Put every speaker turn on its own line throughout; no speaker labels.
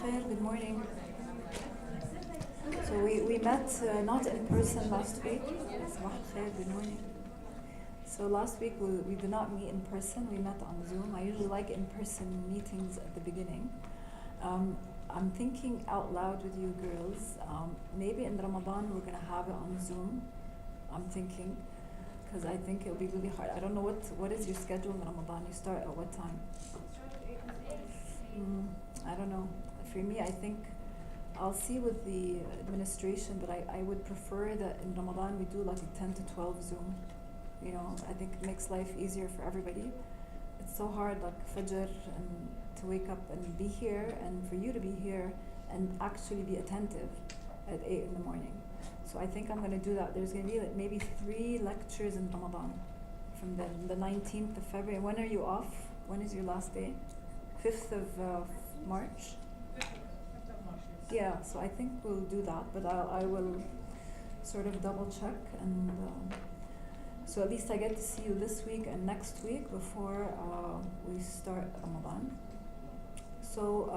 Khair, good morning. So we met not in person last week. Sabah Khair, good morning. So last week we did not meet in person, we met on Zoom. I usually like in-person meetings at the beginning. I'm thinking out loud with you girls. Maybe in Ramadan we're going to have it on Zoom. I'm thinking, because I think it'll be really hard. I don't know what is your schedule in Ramadan? You start at what time? I don't know. For me, I think I'll see with the administration, but I would prefer that in Ramadan we do like a 10 to 12 Zoom. You know, I think it makes life easier for everybody. It's so hard, like Fajr, and to wake up and be here, and for you to be here and actually be attentive at 8 in the morning. So I think I'm going to do that. There's going to be like maybe 3 lectures in Ramadan from the 19th of February. When are you off? When is your last day? 5th of March? Yeah, so I think we'll do that, but I will sort of double check, and so at least I get to see you this week and next week before we start Ramadan. So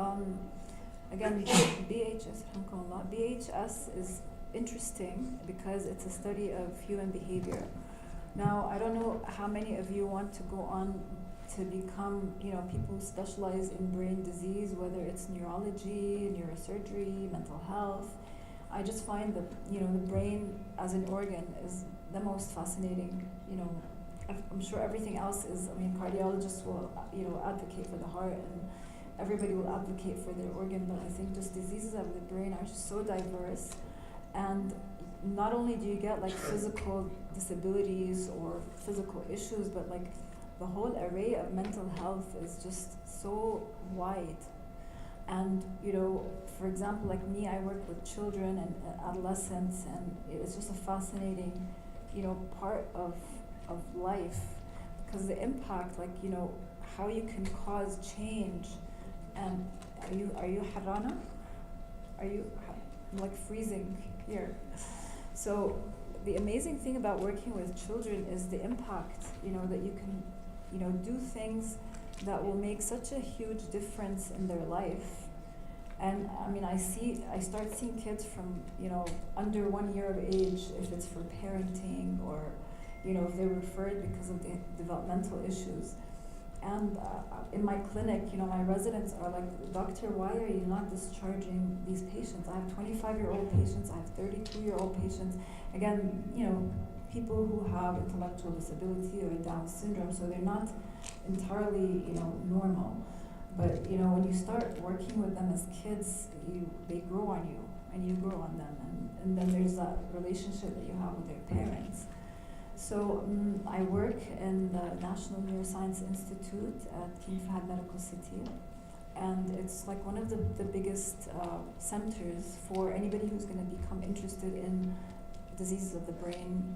again, BHS is interesting because it's a study of human behavior. Now, I don't know how many of you want to go on to become, people who specialize in brain disease, whether it's neurology, neurosurgery, mental health. I just find that, the brain as an organ is the most fascinating. I'm sure everything else is, cardiologists will, advocate for the heart, and everybody will advocate for their organ, but I think just diseases of the brain are just so diverse. And not only do you get like physical disabilities or physical issues, but like the whole array of mental health is just so wide. And, for example, like me, I work with children and adolescents, and it's just a fascinating, part of life, because the impact, like, how you can cause change. And are you Harana? I'm like freezing here. So the amazing thing about working with children is the impact, that you can, do things that will make such a huge difference in their life. And I start seeing kids from, under 1 year of age, if it's for parenting or, if they're referred because of the developmental issues. And in my clinic, my residents are like, "Doctor, why are you not discharging these patients? I have 25-year-old patients, I have 32-year-old patients." Again, people who have intellectual disability or Down syndrome, so they're not entirely, normal. But, when you start working with them as kids, they grow on you, and you grow on them. And then there's that relationship that you have with their parents. So I work in the National Neuroscience Institute at King Fahd Medical City, and it's like one of the biggest centers for anybody who's going to become interested in diseases of the brain,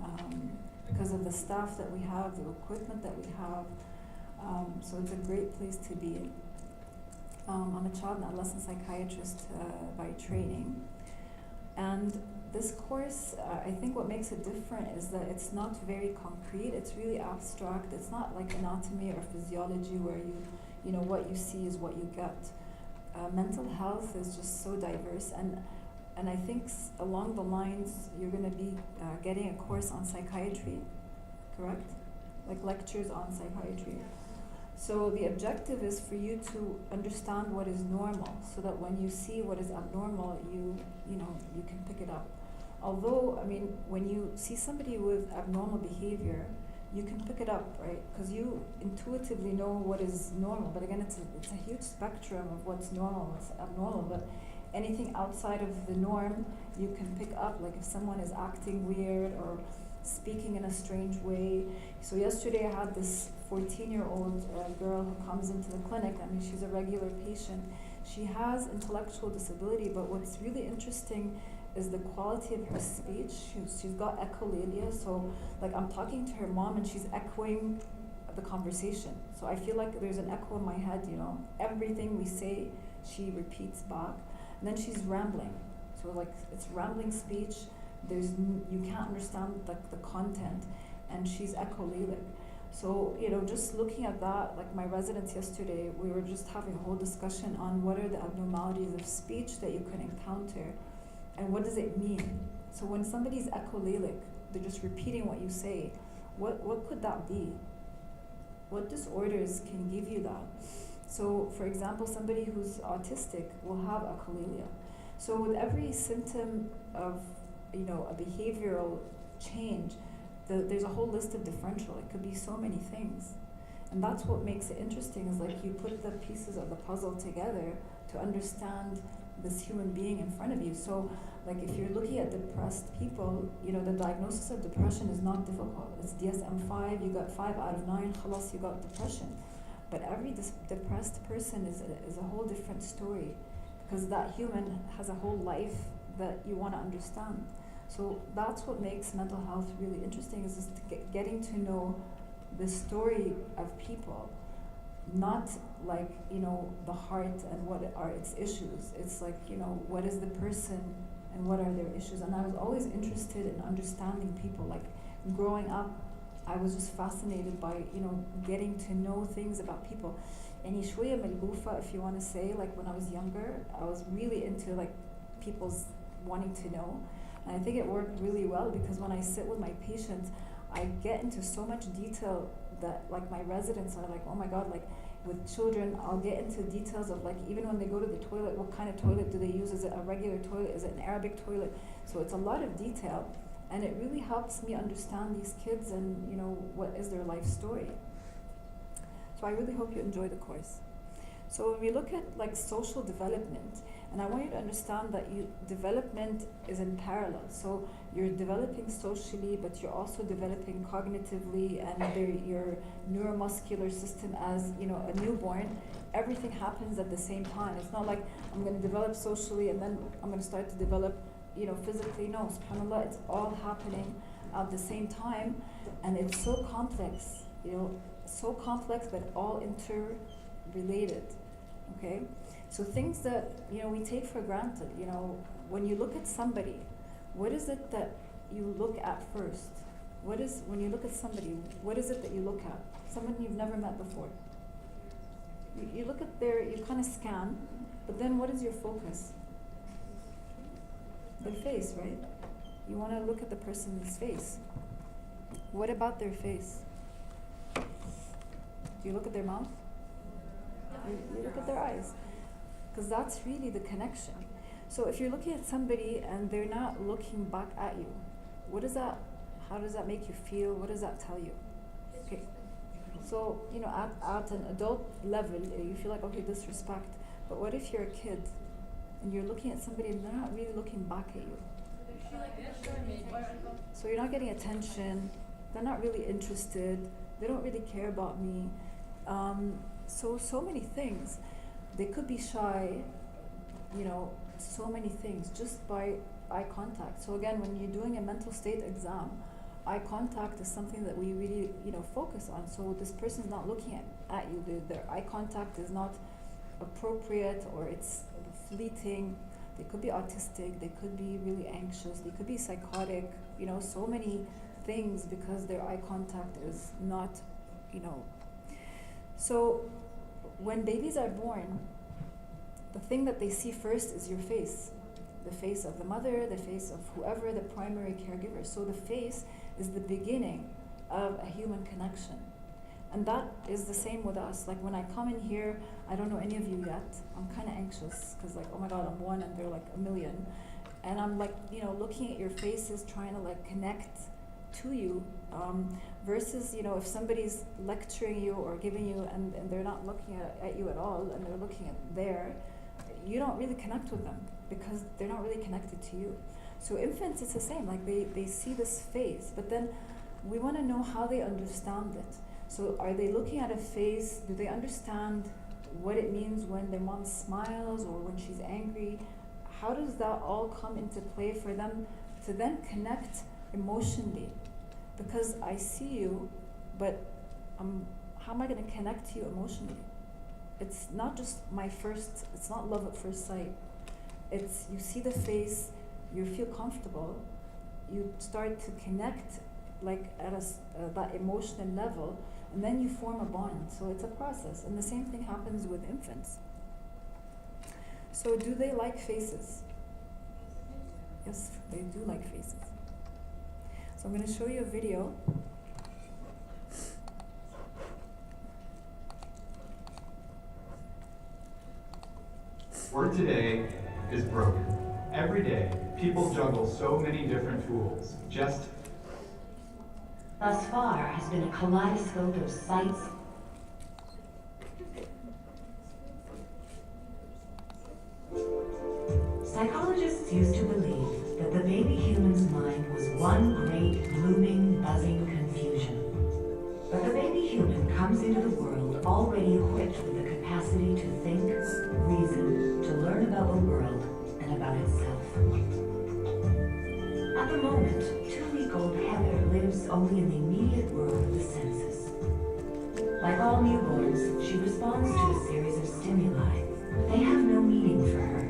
because of the staff that we have, the equipment that we have. So it's a great place to be. I'm a child and adolescent psychiatrist by training, and this course, I think what makes it different is that it's not very concrete, it's really abstract. It's not like anatomy or physiology where what you see is what you get. Mental health is just so diverse, and I think along the lines you're going to be getting a course on psychiatry, correct? Like lectures on psychiatry. So the objective is for you to understand what is normal, so that when you see what is abnormal, you can pick it up. Although, when you see somebody with abnormal behavior, you can pick it up, right? Because you intuitively know what is normal. But again, it's a huge spectrum of what's normal, what's abnormal. But anything outside of the norm, you can pick up. Like if someone is acting weird or speaking in a strange way. So yesterday I had this 14-year-old girl who comes into the clinic. She's a regular patient. She has intellectual disability, but what's really interesting is the quality of her speech. She's got echolalia, so like I'm talking to her mom and she's echoing the conversation. So I feel like there's an echo in my head, everything we say, she repeats back. And then she's rambling. So like it's rambling speech. You can't understand the content, and she's echolalic. So, just looking at that, like my residents yesterday, we were just having a whole discussion on what are the abnormalities of speech that you can encounter and what does it mean. So when somebody's echolalic, they're just repeating what you say, what could that be? What disorders can give you that? So, for example, somebody who's autistic will have echolalia. So with every symptom of, a behavioral change, there's a whole list of differential. It could be so many things. And that's what makes it interesting, is like you put the pieces of the puzzle together to understand this human being in front of you. So like if you're looking at depressed people, the diagnosis of depression is not difficult. It's DSM-5, you got 5 out of 9, khalas, you got depression. But every depressed person is a whole different story, because that human has a whole life that you want to understand. So that's what makes mental health really interesting, is just getting to know the story of people, not like, the heart and what are its issues. It's like, what is the person and what are their issues. And I was always interested in understanding people. Like growing up, I was just fascinated by, getting to know things about people. And شوية ملبوفة, if you want to say, like when I was younger, I was really into like people's wanting to know. And I think it worked really well, because when I sit with my patients, I get into so much detail that like my residents are like, oh my God, like with children, I'll get into details of like, even when they go to the toilet, what kind of toilet do they use? Is it a regular toilet? Is it an Arabic toilet? So it's a lot of detail, and it really helps me understand these kids and, what is their life story. So I really hope you enjoy the course. So when we look at like social development, and I want you to understand that development is in parallel. So you're developing socially, but you're also developing cognitively, and your neuromuscular system as, a newborn. Everything happens at the same time. It's not like I'm going to develop socially and then I'm going to start to develop, physically. No, subhanAllah, it's all happening at the same time, and it's so complex, but all interrelated. Okay? So things that, we take for granted, when you look at somebody, what is it that you look at first? When you look at somebody, what is it that you look at? Someone you've never met before. You look at you kind of scan, but then what is your focus? Their face, right? You want to look at the person's face. What about their face? Do you look at their mouth? You look at their eyes. Because that's really the connection. So if you're looking at somebody and they're not looking back at you, how does that make you feel? What does that tell you? Okay. So, at an adult level, you feel like, okay, disrespect. But what if you're a kid and you're looking at somebody and they're not really looking back at you? So you're not getting attention, they're not really interested, they don't really care about me. So many things. They could be shy, so many things just by eye contact. So again, when you're doing a mental state exam, eye contact is something that we really, focus on. So this person's not looking at you, their eye contact is not appropriate, or it's fleeting. They could be autistic, they could be really anxious, they could be psychotic, so many things, because their eye contact is not, So when babies are born, the thing that they see first is your face. The face of the mother, the face of whoever the primary caregiver. So the face is the beginning of a human connection. And that is the same with us. Like when I come in here, I don't know any of you yet. I'm kind of anxious because like, oh my God, I'm one and they're like a million. And I'm like, looking at your faces, trying to like connect to you. Versus, if somebody's lecturing you or giving you, and they're not looking at you at all, and they're looking at there, you don't really connect with them because they're not really connected to you. So infants, it's the same. Like they see this face, but then we want to know how they understand it. So are they looking at a face? Do they understand what it means when their mom smiles or when she's angry? How does that all come into play for them to then connect emotionally? Because I see you, but how am I going to connect to you emotionally? It's not just it's not love at first sight. It's you see the face, you feel comfortable, you start to connect like at that emotional level, And then you form a bond. So it's a process. And the same thing happens with infants. So do they like faces? Yes, they do like faces. So I'm going to show you a video.
Work today is broken. Every day, people juggle so many different tools.
Thus far has been a kaleidoscope of sights. Psychologists used to believe that the baby human's mind was one great, blooming, buzzing confusion. But the baby human comes into the world already equipped with the capacity to think, reason, to learn about the world and about itself. At the moment, 2-week-old Heather lives only in the immediate world of the senses. Like all newborns, she responds to a series of stimuli. They have no meaning for her.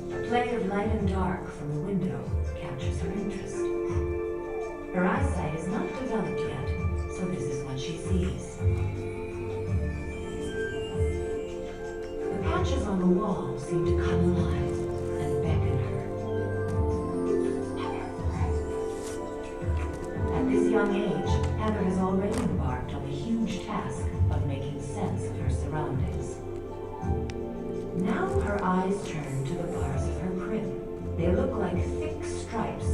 The play of light and dark from the window captures her interest. Her eyesight is not developed yet, so this is what she sees. The patches on the wall seem to come alive and beckon her. At this young age, Heather has already embarked on the huge task of making sense of her surroundings. Now her eyes turn to the bars of her crib. They look like thick stripes,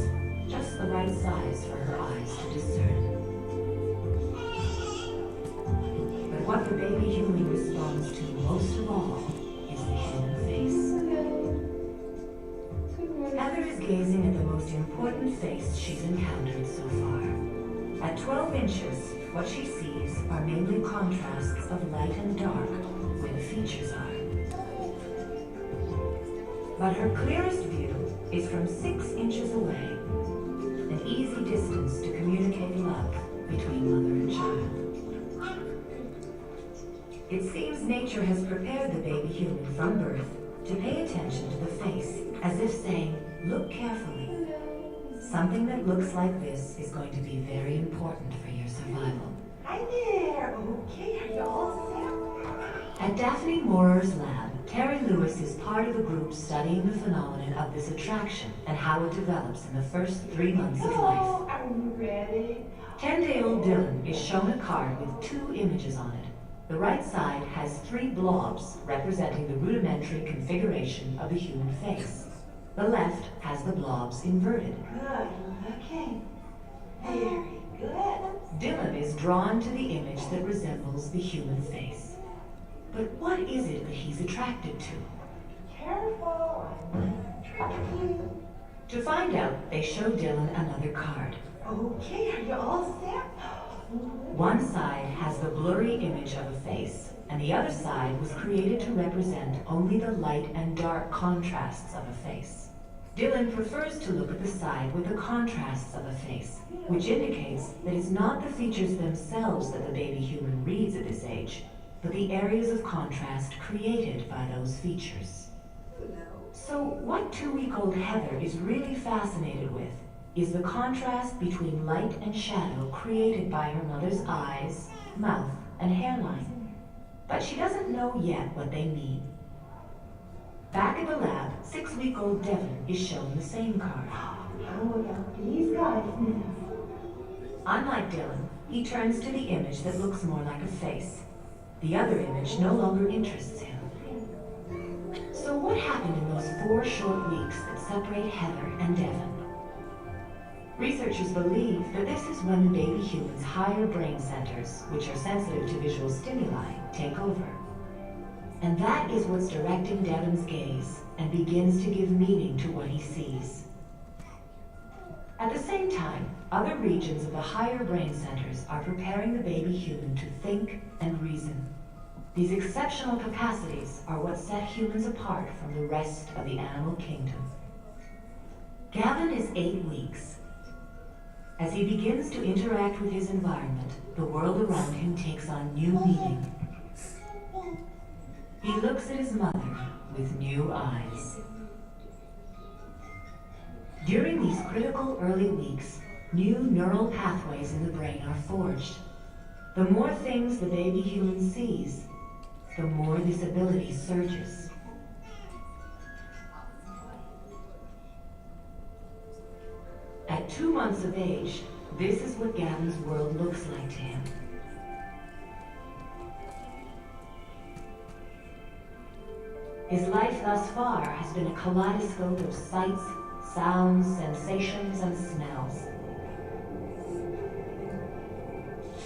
just the right size for her eyes to discern. But what the baby human responds to most of all is the human face. Heather is gazing at the most important face she's encountered so far. At 12 inches, what she sees are mainly contrasts of light and dark where the features are. But her clearest view is from 6 inches away, an easy distance to communicate love between mother and child. It seems nature has prepared the baby human from birth to pay attention to the face, as if saying, look carefully. Something that looks like this is going to be very important for your survival.
Hi there! Okay, are you all set?
At Daphne Moorer's lab, Terry Lewis is part of a group studying the phenomenon of this attraction and how it develops in the first 3 months of life.
Hello, are you ready?
10-day-old Dylan is shown a card with 2 images on it. The right side has 3 blobs representing the rudimentary configuration of the human face. The left has the blobs inverted.
Good, okay. Very good.
Dylan is drawn to the image that resembles the human face. But what is it that he's attracted to?
Careful, I'm tricky.
To find out, they show Dylan another card.
Okay, are you all set?
One side has the blurry image of a face, and the other side was created to represent only the light and dark contrasts of a face. Dylan prefers to look at the side with the contrasts of a face, which indicates that it's not the features themselves that the baby human reads at this age, but the areas of contrast created by those features. So what 2-week-old Heather is really fascinated with is the contrast between light and shadow created by her mother's eyes, mouth, and hairline. But she doesn't know yet what they mean. Back at the lab, 6-week-old Devin is shown the same card.
How about these guys now?
Unlike Dylan, he turns to the image that looks more like a face. The other image no longer interests him. So what happened in those 4 short weeks that separate Heather and Devin? Researchers believe that this is when the baby human's higher brain centers, which are sensitive to visual stimuli, take over. And that is what's directing Devin's gaze and begins to give meaning to what he sees. At the same time, other regions of the higher brain centers are preparing the baby human to think and reason. These exceptional capacities are what set humans apart from the rest of the animal kingdom. Gavin is 8 weeks. As he begins to interact with his environment, the world around him takes on new meaning. He looks at his mother with new eyes. During these critical early weeks, new neural pathways in the brain are forged. The more things the baby human sees, the more this ability surges. At 2 months of age, this is what Gavin's world looks like to him. His life thus far has been a kaleidoscope of sights, sounds, sensations, and smells.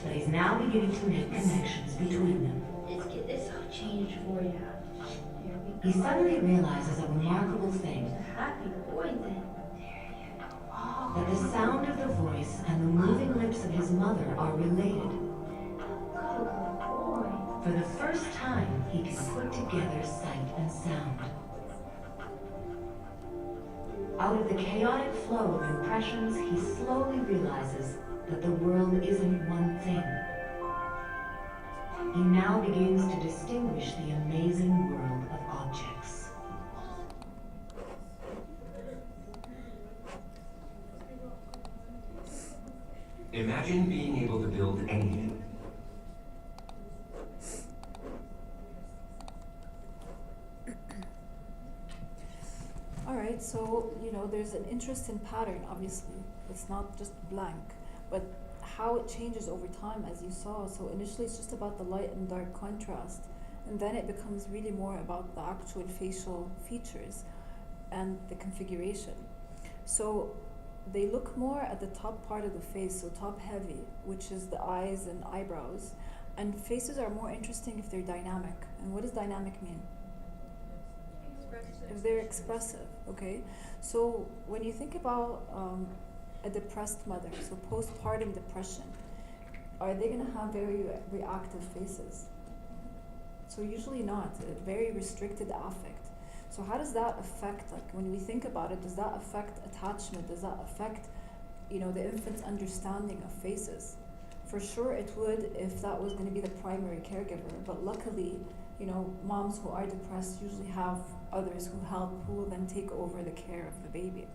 But he's now beginning to make connections between them.
Let's get this all changed for you. Here we
He
go.
suddenly realizes a remarkable thing,
A happy boy then.
that the sound of the voice and the moving lips of his mother are related.
Good boy.
For the first time, he can put together sight and sound. Out of the chaotic flow of impressions, he slowly realizes that the world isn't one thing. He now begins to distinguish the amazing world of objects.
Imagine being able to build anything.
All right, so there's an interest in pattern. Obviously, it's not just blank, but how it changes over time, as you saw. So initially, it's just about the light and dark contrast, and then it becomes really more about the actual facial features and the configuration. So they look more at the top part of the face, so top heavy, which is the eyes and eyebrows. And faces are more interesting if they're dynamic. And what does dynamic mean? If they're expressive, okay? So when you think about a depressed mother, so postpartum depression, are they gonna have very reactive faces? So usually not, a very restricted affect. So how does that affect, like when we think about it, does that affect attachment? Does that affect, the infant's understanding of faces? For sure it would if that was gonna be the primary caregiver, but luckily, moms who are depressed usually have others who help, who will then take over the care of the baby.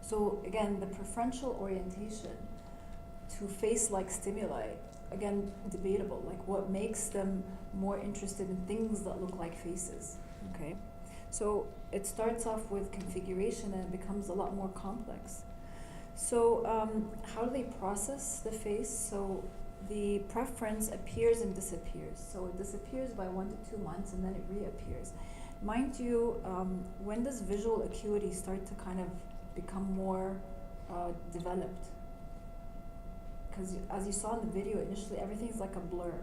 So again, the preferential orientation to face-like stimuli, again, debatable, like what makes them more interested in things that look like faces, okay? So it starts off with configuration and it becomes a lot more complex. So how do they process the face? So the preference appears and disappears. So it disappears by 1 to 2 months and then it reappears. Mind you, when does visual acuity start to kind of become more developed? Because as you saw in the video, initially everything's like a blur.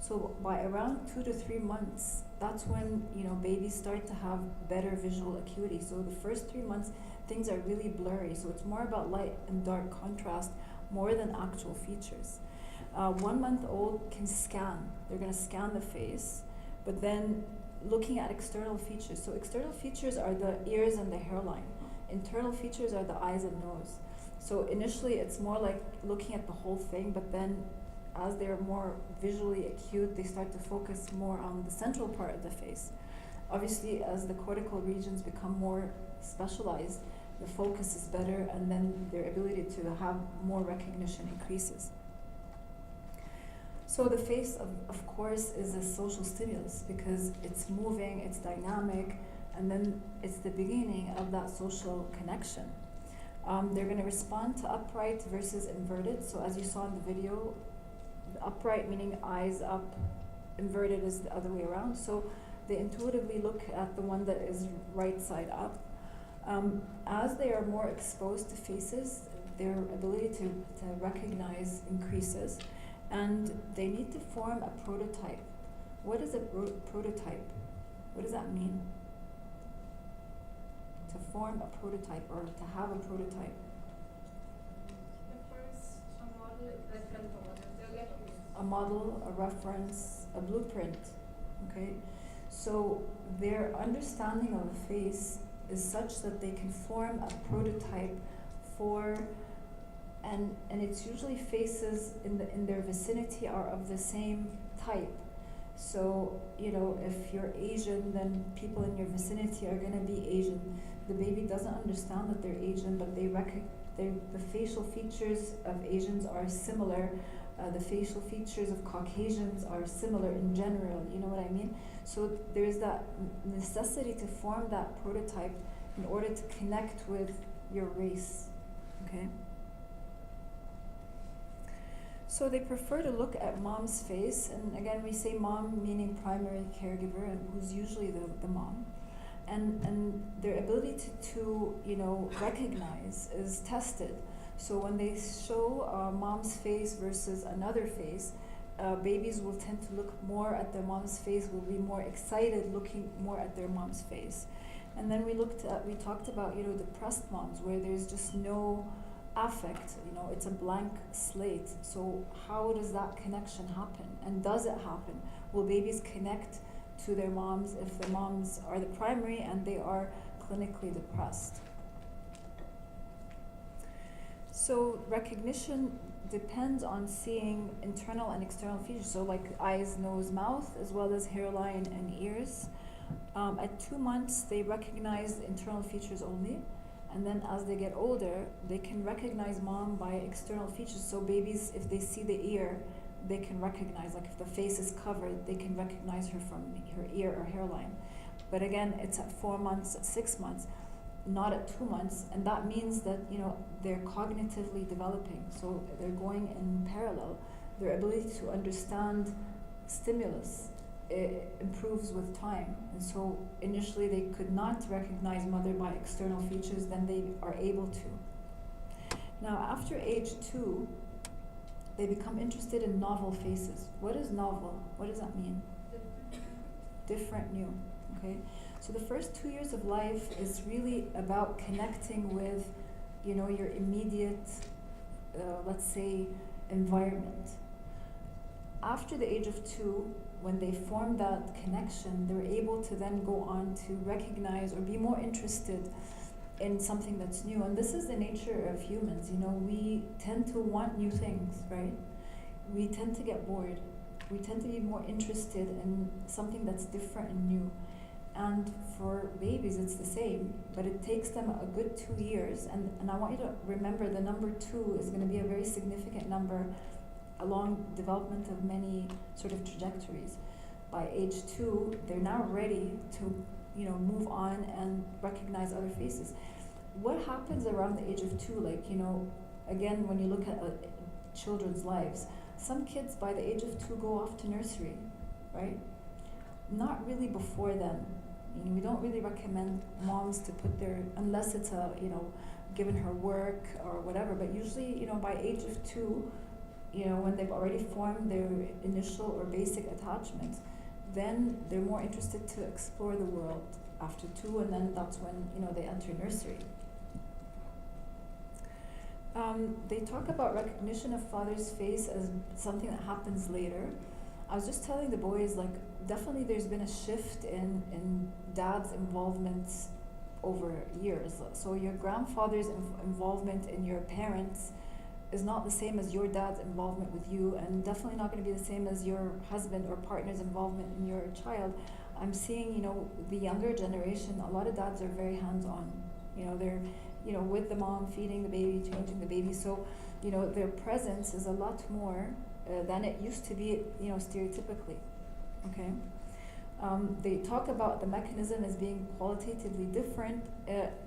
So by around 2 to 3 months, that's when babies start to have better visual acuity. So the first 3 months, things are really blurry. So it's more about light and dark contrast more than actual features. 1 month old can scan. They're going to scan the face, but then looking at external features. So external features are the ears and the hairline. Internal features are the eyes and nose. So initially it's more like looking at the whole thing, but then as they're more visually acute, they start to focus more on the central part of the face. Obviously, as the cortical regions become more specialized, the focus is better, and then their ability to have more recognition increases. So the face, of course, is a social stimulus because it's moving, it's dynamic, and then it's the beginning of that social connection. They're going to respond to upright versus inverted. So as you saw in the video, the upright meaning eyes up, inverted is the other way around. So they intuitively look at the one that is right side up. As they are more exposed to faces, their ability to recognize increases, and they need to form a prototype. What is a prototype? What does that mean? To form a prototype or to have a prototype. A model, a reference, a blueprint, okay? So their understanding of a face is such that they can form a prototype for, and it's usually faces in their vicinity are of the same type. So, if you're Asian, then people in your vicinity are gonna be Asian. The baby doesn't understand that they're Asian, but the facial features of Asians are similar The facial features of Caucasians are similar in general, you know what I mean? So there's that necessity to form that prototype in order to connect with your race, okay? So they prefer to look at mom's face, and again we say mom meaning primary caregiver, and who's usually the mom. And their ability to you know, recognize is tested. So when they show mom's face versus another face, babies will tend to look more at their mom's face, will be more excited looking more at their mom's face. And then we talked about, you know, depressed moms where there's just no affect, you know, it's a blank slate. So how does that connection happen? And does it happen? Will babies connect to their moms if the moms are the primary and they are clinically depressed? So recognition depends on seeing internal and external features, so like eyes, nose, mouth, as well as hairline and ears. At 2 months, they recognize internal features only, and then as they get older, they can recognize mom by external features. So babies, if they see the ear, they can recognize, like if the face is covered, they can recognize her from her ear or hairline. But again, it's at 4 months, at 6 months, not at 2 months, and that means that, you know, they're cognitively developing, so they're going in parallel. Their ability to understand stimulus improves with time, and so initially they could not recognize mother by external features, then they are able to. Now after age 2, they become interested in novel faces. What is novel? What does that mean? Different, new, okay? So the first 2 years of life is really about connecting with, you know, your immediate, let's say, environment. After the age of 2, when they form that connection, they're able to then go on to recognize or be more interested in something that's new. And this is the nature of humans, you know, we tend to want new things, right? We tend to get bored. We tend to be more interested in something that's different and new. And for babies, it's the same, but it takes them a good 2 years. And I want you to remember the number 2 is going to be a very significant number along development of many sort of trajectories. By age 2, they're now ready to, you know, move on and recognize other faces. What happens around the age of 2? Like, you know, again, when you look at children's lives, some kids by the age of 2 go off to nursery, right? Not really before then. I mean, we don't really recommend moms to put their, unless it's a, you know, given her work or whatever, but usually, you know, by age of 2, you know, when they've already formed their initial or basic attachments, then they're more interested to explore the world after 2, and then that's when, you know, they enter nursery. They talk about recognition of father's face as something that happens later. I was just telling the boys, like, definitely there's been a shift in dad's involvement over years. So your grandfather's involvement in your parents is not the same as your dad's involvement with you, and definitely not going to be the same as your husband or partner's involvement in your child. I'm seeing, you know, the younger generation, a lot of dads are very hands-on. You know, they're, you know, with the mom, feeding the baby, changing the baby. So, you know, their presence is a lot more than it used to be, you know, stereotypically, okay? They talk about the mechanism as being qualitatively different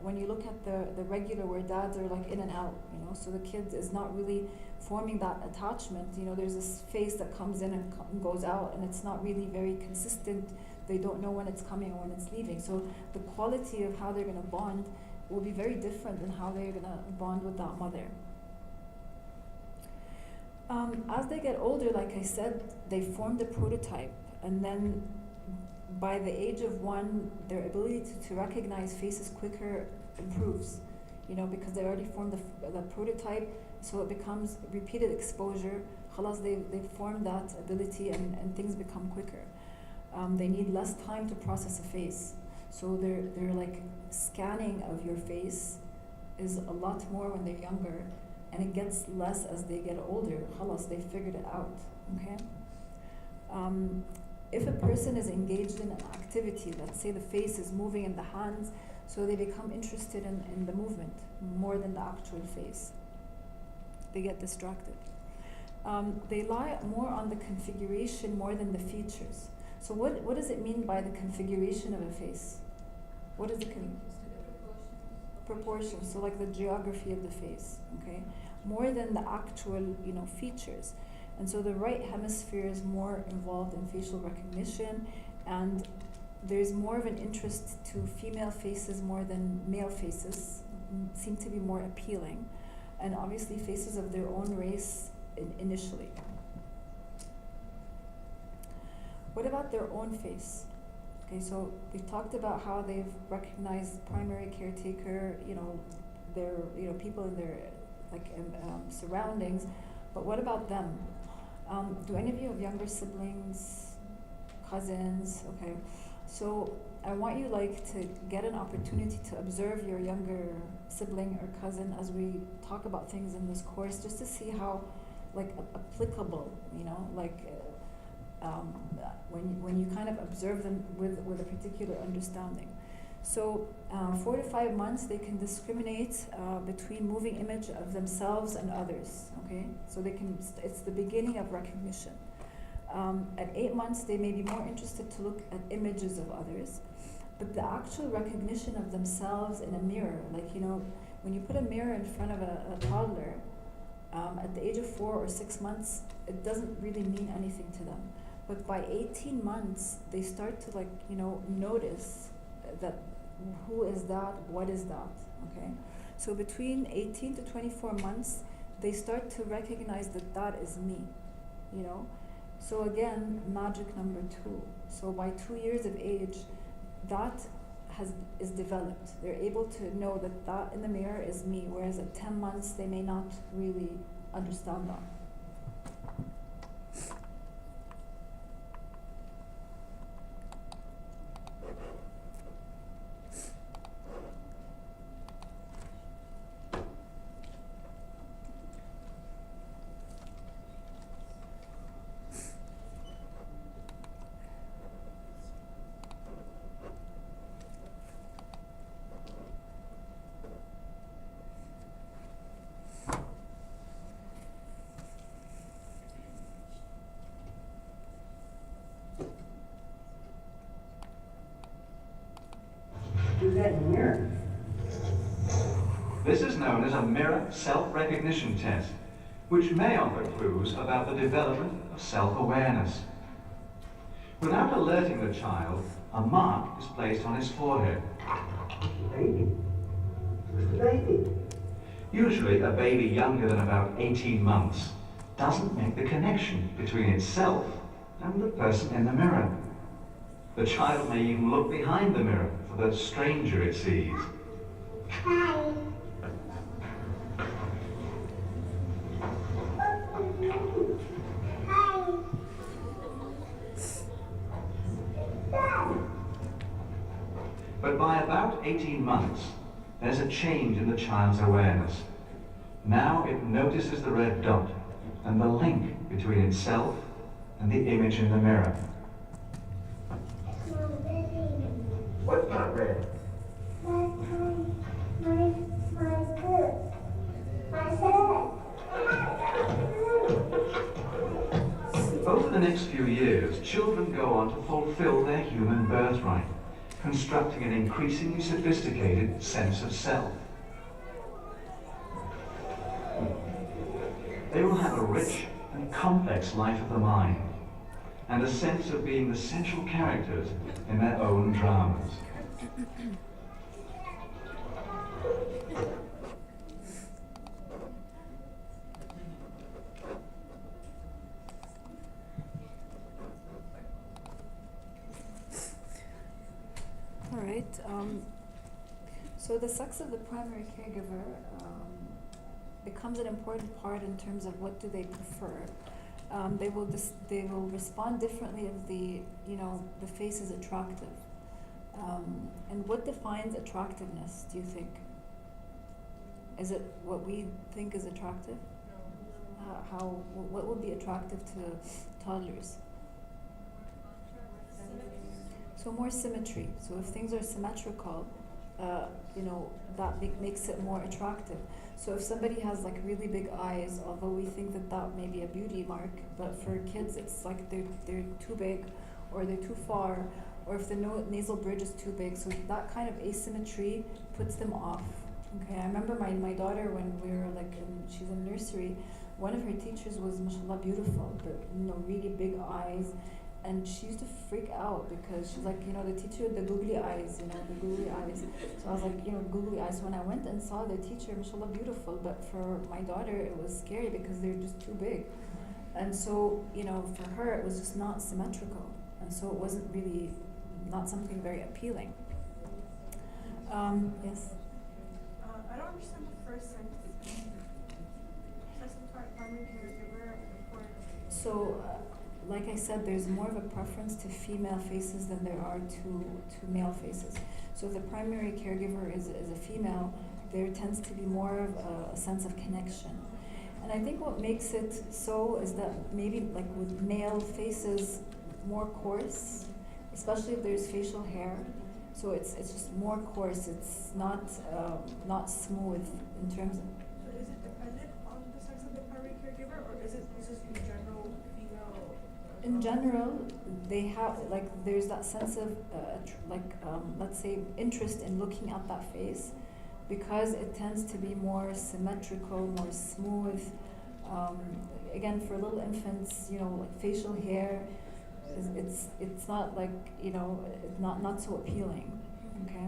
when you look at the regular where dads are like in and out, you know, so the kid is not really forming that attachment. You know, there's this face that comes in and goes out, and it's not really very consistent. They don't know when it's coming or when it's leaving. So the quality of how they're going to bond will be very different than how they're going to bond with that mother. As they get older, like I said, they form the prototype, and then by the age of 1, their ability to recognize faces quicker improves, you know, because they already formed the prototype, so it becomes repeated exposure. Khalas, they've formed that ability, and things become quicker. They need less time to process a face, so they're like scanning of your face is a lot more when they're younger, and it gets less as they get older. Khalas, they figured it out, okay? If a person is engaged in an activity, let's say the face is moving in the hands, so they become interested in the movement more than the actual face. They get distracted. they lie more on the configuration more than the features. So what does it mean by the configuration of a face? What is the proportion? So like the geography of the face, okay? More than the actual, features. And so the right hemisphere is more involved in facial recognition, and there's more of an interest to female faces more than male faces, seem to be more appealing, and obviously faces of their own race initially. What about their own face? Okay, so we talked about how they've recognized primary caretaker, their, people in their surroundings, but what about them? Do any of you have younger siblings, cousins? Okay, so I want you to get an opportunity to observe your younger sibling or cousin as we talk about things in this course, just to see how applicable, when you kind of observe them with a particular understanding. So 4 to 5 months, they can discriminate between moving image of themselves and others, okay? So it's the beginning of recognition. At 8 months, they may be more interested to look at images of others, but the actual recognition of themselves in a mirror, when you put a mirror in front of a toddler, at the age of 4 or 6 months, it doesn't really mean anything to them. But by 18 months, they start to notice that who is that, what is that, okay? So between 18 to 24 months, they start to recognize that is me, So again, magic number 2. So by 2 years of age, that is developed. They're able to know that in the mirror is me, whereas at 10 months, they may not really understand that.
Do that in the mirror.
This is known as a mirror self-recognition test, which may offer clues about the development of self-awareness. Without alerting the child, a mark is placed on his forehead.
Baby. Who's the baby?
Usually, a baby younger than about 18 months doesn't make the connection between itself and the person in the mirror. The child may even look behind the mirror for the stranger it sees.
Hi.
But by about 18 months, there's a change in the child's awareness. Now it notices the red dot and the link between itself and the image in the mirror.
What's not red?
Over the next few years, children go on to fulfill their human birthright, constructing an increasingly sophisticated sense of self. They will have a rich and complex life of the mind, and a sense of being the central characters in their own dramas.
All right. So the sex of the primary caregiver becomes an important part in terms of what do they prefer. They will respond differently if the face is attractive. And what defines attractiveness, do you think? Is it what we think is attractive? What would be attractive to toddlers? So more symmetry. So if things are symmetrical, you know, that makes it more attractive. So if somebody has like really big eyes, although we think that that may be a beauty mark, but for kids it's like they're too big, or they're too far, or if the nasal bridge is too big, so that kind of asymmetry puts them off. Okay, I remember my daughter when we were like she's in nursery, one of her teachers was mashallah beautiful, but you know, really big eyes, and she used to freak out because she's like, you know, the teacher with the googly eyes, you know, the googly eyes. So I was like, you know, googly eyes. When I went and saw the teacher, mashallah beautiful, but for my daughter it was scary because they're just too big. And so, you know, for her it was just not symmetrical, and so it wasn't really, not something very appealing. Yes?
I don't understand the first sentence. Primary caregiver for.
So, like I said, there's more of a preference to female faces than there are to male faces. So if the primary caregiver is a female, there tends to be more of a sense of connection. And I think what makes it so is that maybe like with male faces, more coarse, especially if there's facial hair. So it's just more coarse. It's not smooth in terms of.
So is it dependent on the sex of the primary caregiver, or is it just in general female?
In general, they have like there's that sense of let's say interest in looking at that face, because it tends to be more symmetrical, more smooth. Again, for little infants, you know, like facial hair, it's not like, you know, not so appealing. Okay.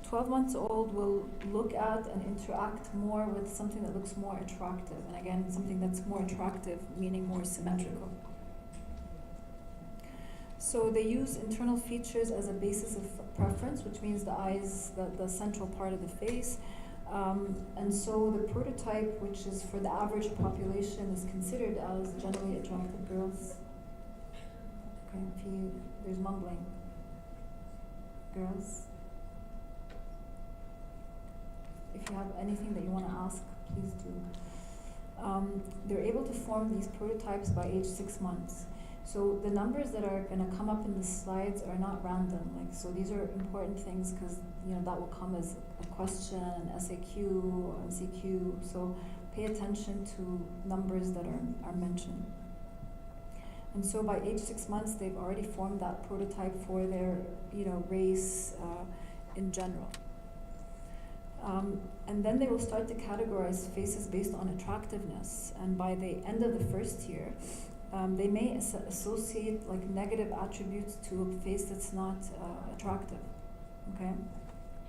12 months old will look at and interact more with something that looks more attractive, and again, something that's more attractive, meaning more symmetrical. So they use internal features as a basis of preference, which means the eyes, the central part of the face. And so the prototype, which is for the average population, is considered as generally attractive girls. Okay, there's mumbling. Girls? If you have anything that you want to ask, please do. They're able to form these prototypes by age 6 months. So the numbers that are going to come up in the slides are not random. Like, so these are important things because, you know, that will come as a question, an SAQ, or MCQ. So pay attention to numbers that are mentioned. And so by age 6 months, they've already formed that prototype for their, you know, race in general. And then they will start to categorize faces based on attractiveness. And by the end of the first year, they may associate like negative attributes to a face that's not attractive. Okay,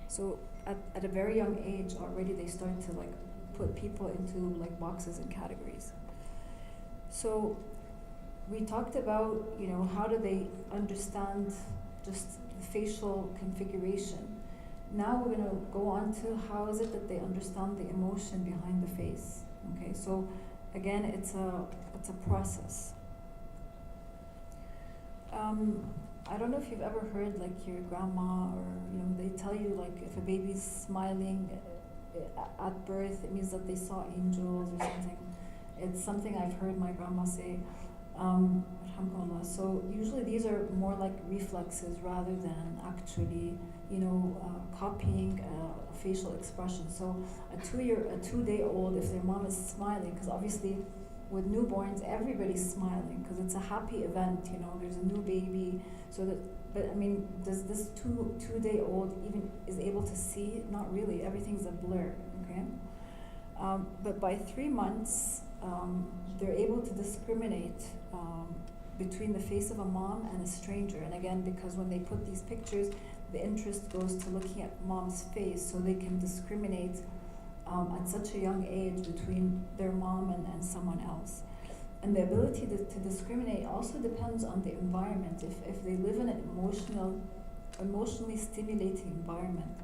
so at a very young age already, they start to like put people into like boxes and categories. So we talked about, you know, how do they understand just the facial configuration. Now we're going to go on to how is it that they understand the emotion behind the face. Okay, so again, it's a process. I don't know if you've ever heard like your grandma, or you know, they tell you like if a baby's smiling at birth, it means that they saw angels or something. It's something I've heard my grandma say. Alhamdulillah. So usually these are more like reflexes rather than actually, you know, copying a facial expression. So a 2-day-old, if their mom is smiling, because obviously with newborns everybody's smiling because it's a happy event, you know, there's a new baby. So that, but I mean, does this 2-day-old even is able to see? Not really. Everything's a blur. Okay. But by 3 months, they're able to discriminate between the face of a mom and a stranger. And again, because when they put these pictures, the interest goes to looking at mom's face, so they can discriminate at such a young age between their mom and someone else. And the ability to discriminate also depends on the environment. If they live in an emotionally stimulating environment,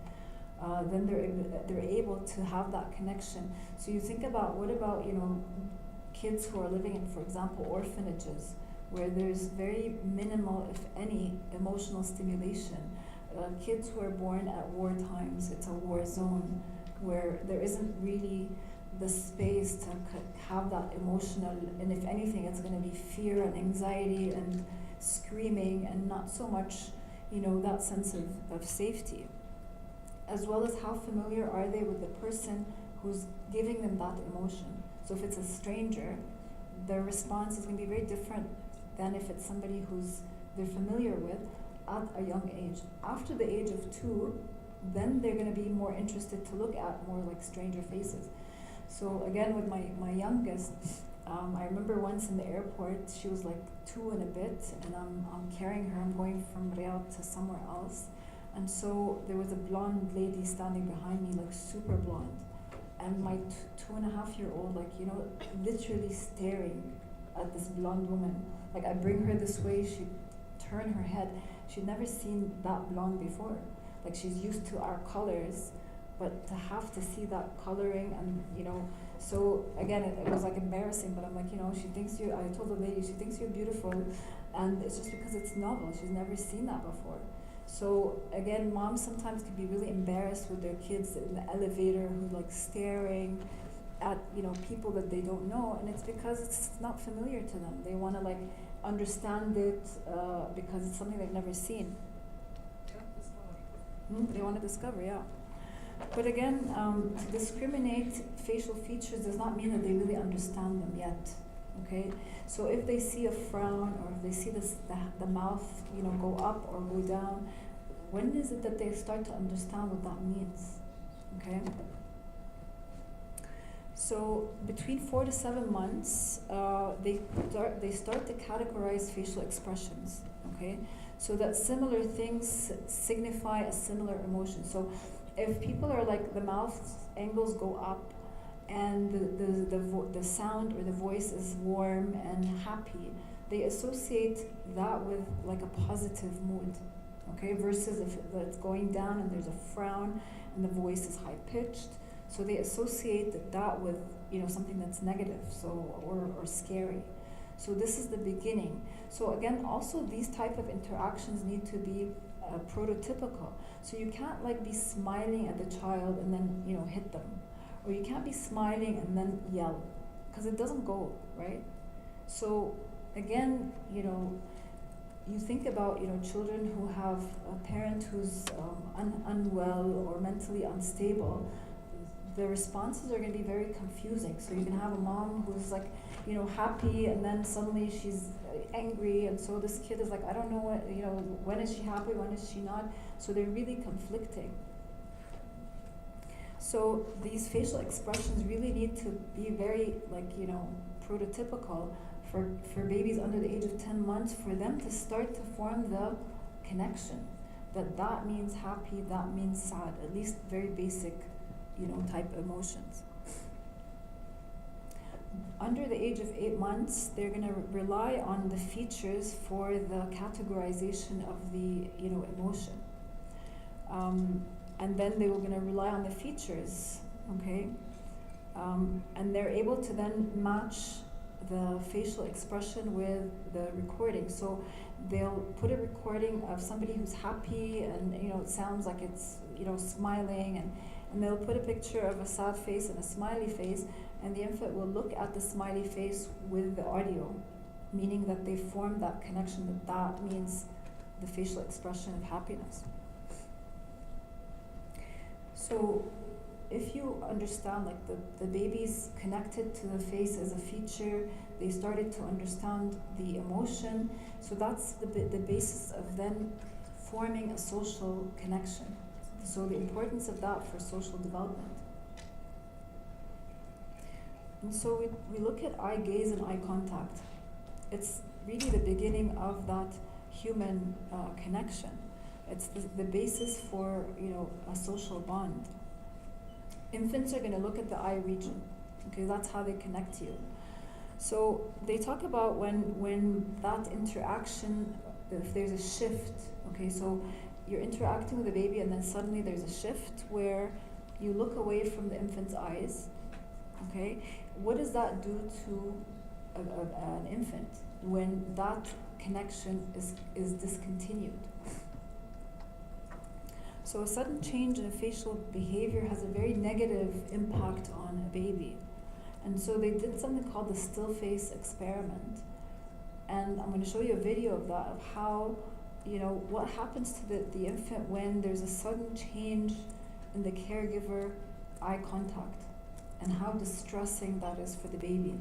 then they're able to have that connection. So you think about, what about, you know, kids who are living in, for example, orphanages, where there's very minimal, if any, emotional stimulation. Kids who are born at war times, it's a war zone, where there isn't really the space to have that emotional, and if anything, it's going to be fear and anxiety and screaming, and not so much, that sense of safety, as well as how familiar are they with the person who's giving them that emotion. So if it's a stranger, their response is going to be very different than if it's somebody who's they're familiar with at a young age. After the age of 2, then they're going to be more interested to look at more like stranger faces. So again, with my youngest, I remember once in the airport, she was like 2 and a bit, and I'm carrying her. I'm going from Riyadh to somewhere else, and so there was a blonde lady standing behind me, like super blonde, and my 2.5-year-old, like literally staring at this blonde woman. Like I bring her this way, she'd turn her head. She'd never seen that blonde before. Like she's used to our colors, but to have to see that coloring and so again it was like embarrassing, but I'm like, she thinks I told the lady, she thinks you're beautiful, and it's just because it's novel, she's never seen that before. So again, moms sometimes can be really embarrassed with their kids in the elevator who like staring at people that they don't know, and it's because it's not familiar to them. They want to like understand it because it's something they've never seen. They want to discover, yeah. But again, to discriminate facial features does not mean that they really understand them yet. Okay, so if they see a frown or if they see the mouth, go up or go down, when is it that they start to understand what that means? Okay. So between 4 to 7 months, they start to categorize facial expressions. Okay, so that similar things signify a similar emotion. So if people are like the mouth angles go up, and the sound or the voice is warm and happy, they associate that with like a positive mood, okay? Versus if it's going down and there's a frown and the voice is high pitched, so they associate that with something that's negative, or scary. So this is the beginning. So again, also these type of interactions need to be prototypical. So you can't like be smiling at the child and then hit them. Or you can't be smiling and then yell, because it doesn't go, right? So again, you think about children who have a parent who's unwell or mentally unstable. The responses are going to be very confusing. So you can have a mom who's like happy, and then suddenly she's angry, and so this kid is like, I don't know what, when is she happy, when is she not? So they're really conflicting. So these facial expressions really need to be very prototypical for babies under the age of 10 months, for them to start to form the connection that means happy, that means sad, at least very basic type emotions. Under the age of 8 months, they're going to rely on the features for the categorization of the emotion. And then they were going to rely on the features, okay? And they're able to then match the facial expression with the recording. So they'll put a recording of somebody who's happy, and it sounds like it's smiling, and they'll put a picture of a sad face and a smiley face, and the infant will look at the smiley face with the audio, meaning that they form that connection, that means the facial expression of happiness. So if you understand the baby's connected to the face as a feature, they started to understand the emotion, so that's the basis of then forming a social connection. So the importance of that for social development. And so we look at eye gaze and eye contact. It's really the beginning of that human connection. It's the basis for a social bond. Infants are going to look at the eye region. Okay, that's how they connect to you. So they talk about when that interaction, if there's a shift. Okay, so you're interacting with the baby, and then suddenly there's a shift where you look away from the infant's eyes. Okay, what does that do to an infant when that connection is discontinued? So a sudden change in a facial behavior has a very negative impact on a baby. And so they did something called the still face experiment. And I'm going to show you a video of that, of how what happens to the infant when there's a sudden change in the caregiver eye contact, and how distressing that is for the baby.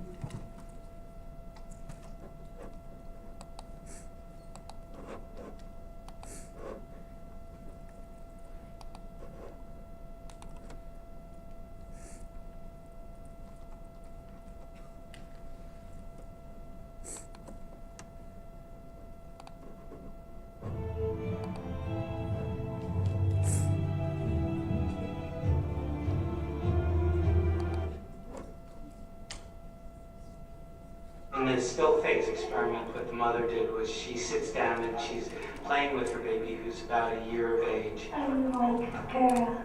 In the still face experiment, what the mother did was she sits down and she's playing with her baby who's about a year of age.
I'm like a girl.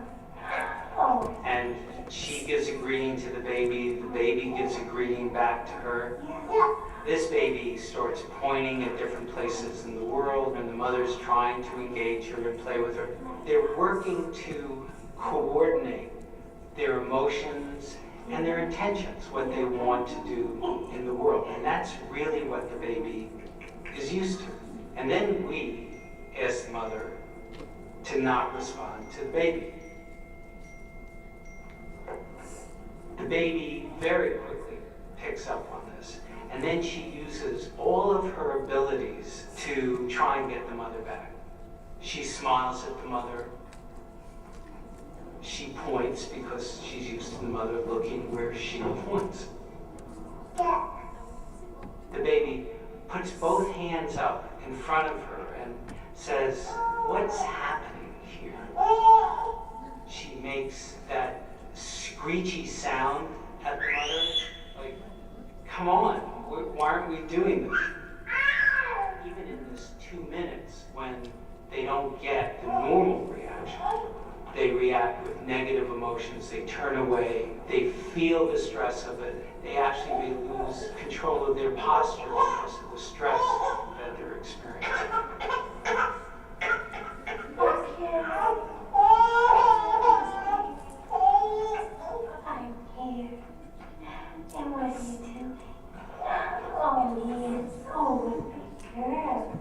Oh.
And she gives a greeting to the baby gives a greeting back to her. This baby starts pointing at different places in the world, and the mother's trying to engage her and play with her. They're working to coordinate their emotions and their intentions, what they want to do in the world. And that's really what the baby is used to. And then we ask the mother to not respond to the baby. The baby very quickly picks up on this, and then she uses all of her abilities to try and get the mother back. She smiles at the mother. She points because she's used to the mother looking where she points. The baby puts both hands up in front of her and says, "What's happening here?" She makes that screechy sound at the mother, like, "Come on, why aren't we doing this?" Even in this 2 minutes, when they don't get the normal reaction, they react with negative emotions, they turn away, they feel the stress of it, they actually may lose control of their posture because of the stress that they're experiencing.
I'm here. And what are you doing? Oh, yes. Oh, good girl.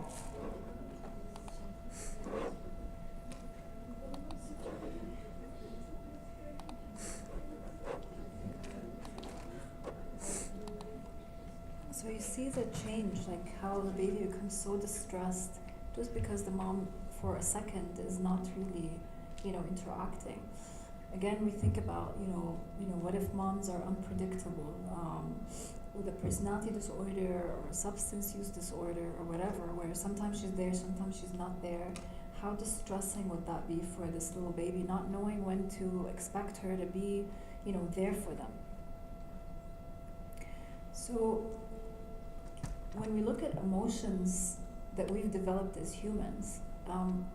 So you see the change, like how the baby becomes so distressed just because the mom for a second is not really, interacting. Again, we think about, what if moms are unpredictable, with a personality disorder or a substance use disorder or whatever, where sometimes she's there, sometimes she's not there. How distressing would that be for this little baby, not knowing when to expect her to be, there for them. So when we look at emotions that we've developed as humans,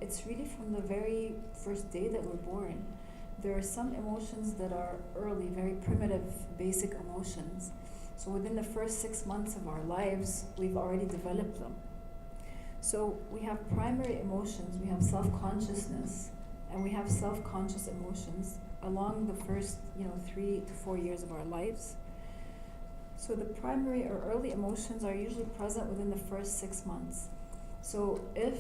it's really from the very first day that we're born. There are some emotions that are early, very primitive, basic emotions. So within the first 6 months of our lives, we've already developed them. So we have primary emotions, we have self-consciousness, and we have self-conscious emotions along the first, 3 to 4 years of our lives. So the primary or early emotions are usually present within the first 6 months. So if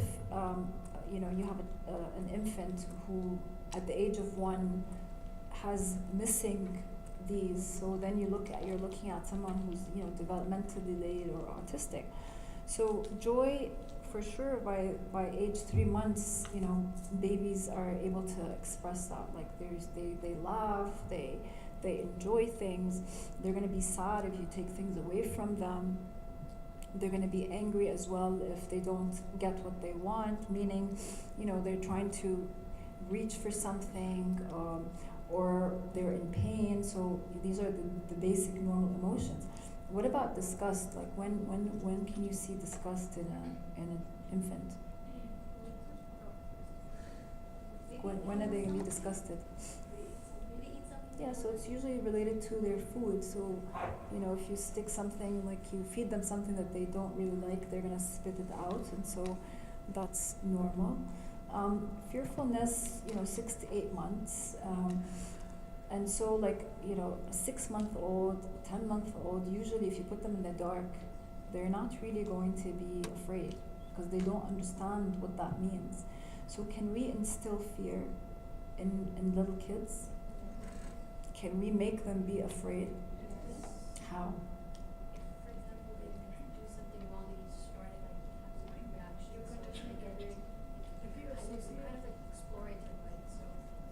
you have an infant who at the age of 1 has missing these, so then you're looking at someone who's developmentally delayed or autistic. So joy, for sure, by age 3 months, babies are able to express that. Like they laugh, they enjoy things. They're going to be sad if you take things away from them. They're going to be angry as well if they don't get what they want, meaning, they're trying to reach for something, or they're in pain. So these are the basic normal emotions. What about disgust? Like when can you see disgust in an infant? When are they going to be disgusted? Yeah, so it's usually related to their food. So, if you stick something, like you feed them something that they don't really like, they're gonna spit it out, and so that's normal. Fearfulness, 6 to 8 months. And so a 6-month-old, 10-month-old, usually if you put them in the dark, they're not really going to be afraid, because they don't understand what that means. So can we instill fear in little kids? Can we make them be afraid? How?
For example, they do something wrong and you start to like have some reaction. You're going to make it
If you
kind
associate
of like explorative, right? So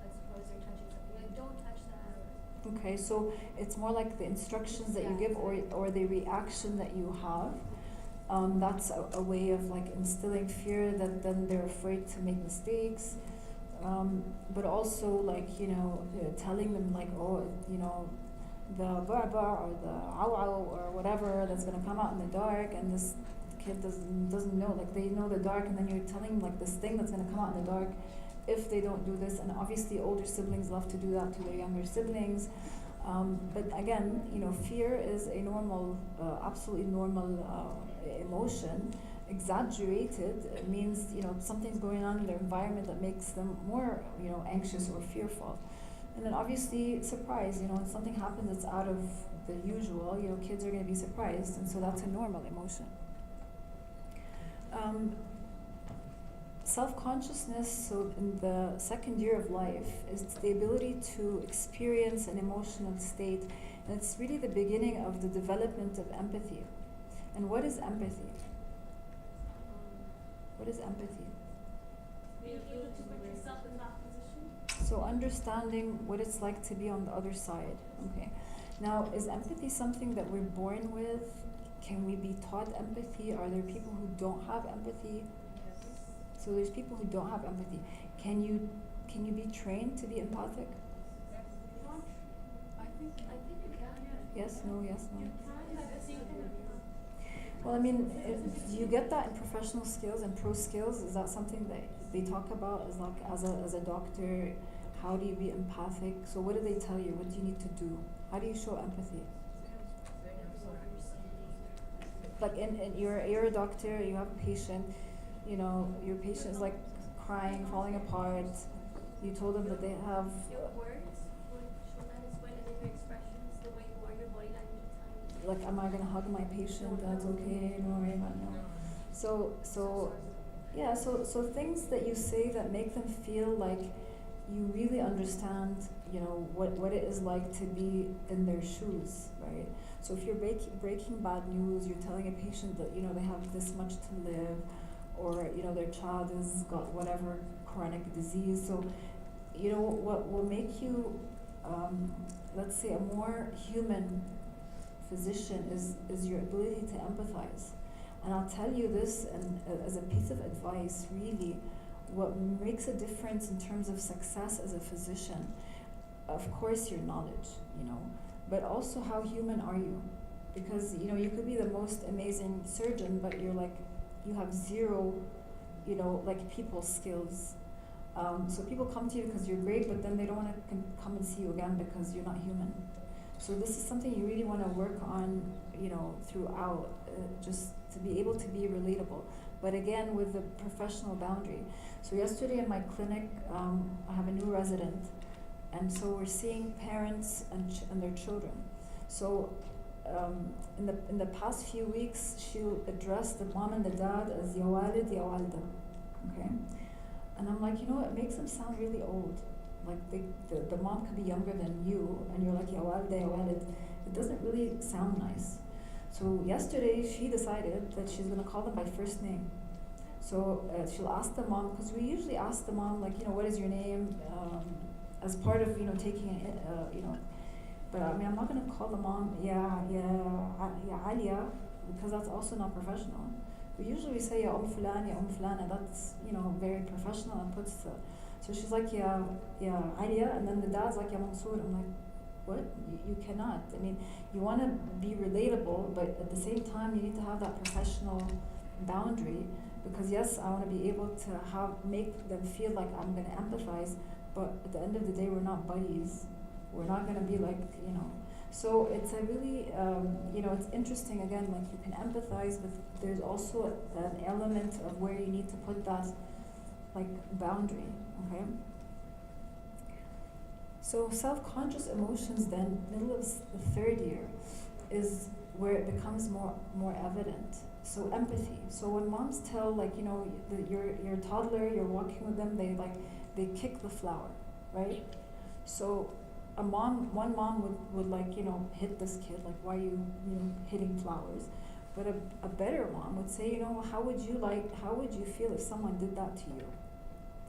I suppose they're touching something like don't touch that.
Okay, so it's more like the instructions that you give or the reaction that you have. That's a way of like instilling fear that then they're afraid to make mistakes. But also like, telling them like, oh, the ba'ba or the aw or whatever that's gonna come out in the dark, and this kid doesn't know, like they know the dark, and then you're telling like this thing that's gonna come out in the dark if they don't do this. And obviously older siblings love to do that to their younger siblings. But again, fear is a normal, absolutely normal emotion. Exaggerated means, something's going on in their environment that makes them more, anxious or fearful. And then obviously surprise, when something happens that's out of the usual, kids are going to be surprised, and so that's a normal emotion. Self-consciousness, so in the second year of life, is the ability to experience an emotional state, and it's really the beginning of the development of empathy. And what is empathy? What is empathy?
Being able to put yourself in that position.
So understanding what it's like to be on the other side. Okay. Now, is empathy something that we're born with? Can we be taught empathy? Are there people who don't have empathy? So there's people who don't have empathy. Can you be trained to be empathic?
I think you can.
Yes, no, yes, no.
You can.
Well, I mean, do you get that in professional skills and pro skills? Is that something that they talk about as like as a doctor? How do you be empathic? So what do they tell you? What do you need to do? How do you show empathy? Like you're a doctor, you have a patient, your patient is like crying, falling apart. You told them that they have.
Your words would show that as well, and your expressions, the way you are, your body language at times.
Like, am I gonna hug my patient? That's okay. Don't worry about no. So things that you say that make them feel like you really understand, what it is like to be in their shoes, right? So if you're breaking bad news, you're telling a patient that they have this much to live, or their child has got whatever chronic disease. So what will make you, let's say, a more human physician is your ability to empathize. And I'll tell you this, and as a piece of advice, really, what makes a difference in terms of success as a physician, of course your knowledge, but also how human are you? Because you could be the most amazing surgeon, but you have zero, people skills. So people come to you because you're great, but then they don't want to come and see you again because you're not human. So this is something you really want to work on, throughout, just to be able to be relatable. But again, with the professional boundary. So yesterday in my clinic, I have a new resident, and so we're seeing parents and their children. So in the past few weeks, she'll address the mom and the dad as ya walid, ya walida, okay? And I'm like, it makes them sound really old. Like the mom could be younger than you, and you're like, ya walida, ya walid. It doesn't really sound nice. So yesterday she decided that she's gonna call them by first name. So she'll ask the mom, because we usually ask the mom, like, what is your name, as part of, taking an, but I mean, I'm not gonna call the mom, ya Alia, because that's also not professional. We usually say ya Fulan, and that's, very professional and puts the, so she's like, ya Alia, and then the dad's like, ya Mansour. I'm like, what? You cannot. I mean, you want to be relatable, but at the same time, you need to have that professional boundary, because yes, I want to be able to make them feel like I'm going to empathize, but at the end of the day, we're not buddies. We're not going to be like, So it's a really, it's interesting, again, like you can empathize, but there's also an element of where you need to put that, like, boundary, okay? So self-conscious emotions then, middle of the third year, is where it becomes more evident. So empathy. So when moms tell, like, your toddler, you're walking with them, they kick the flower, right? So one mom would like, hit this kid, like, why are you, hitting flowers? But a better mom would say, how would you feel if someone did that to you?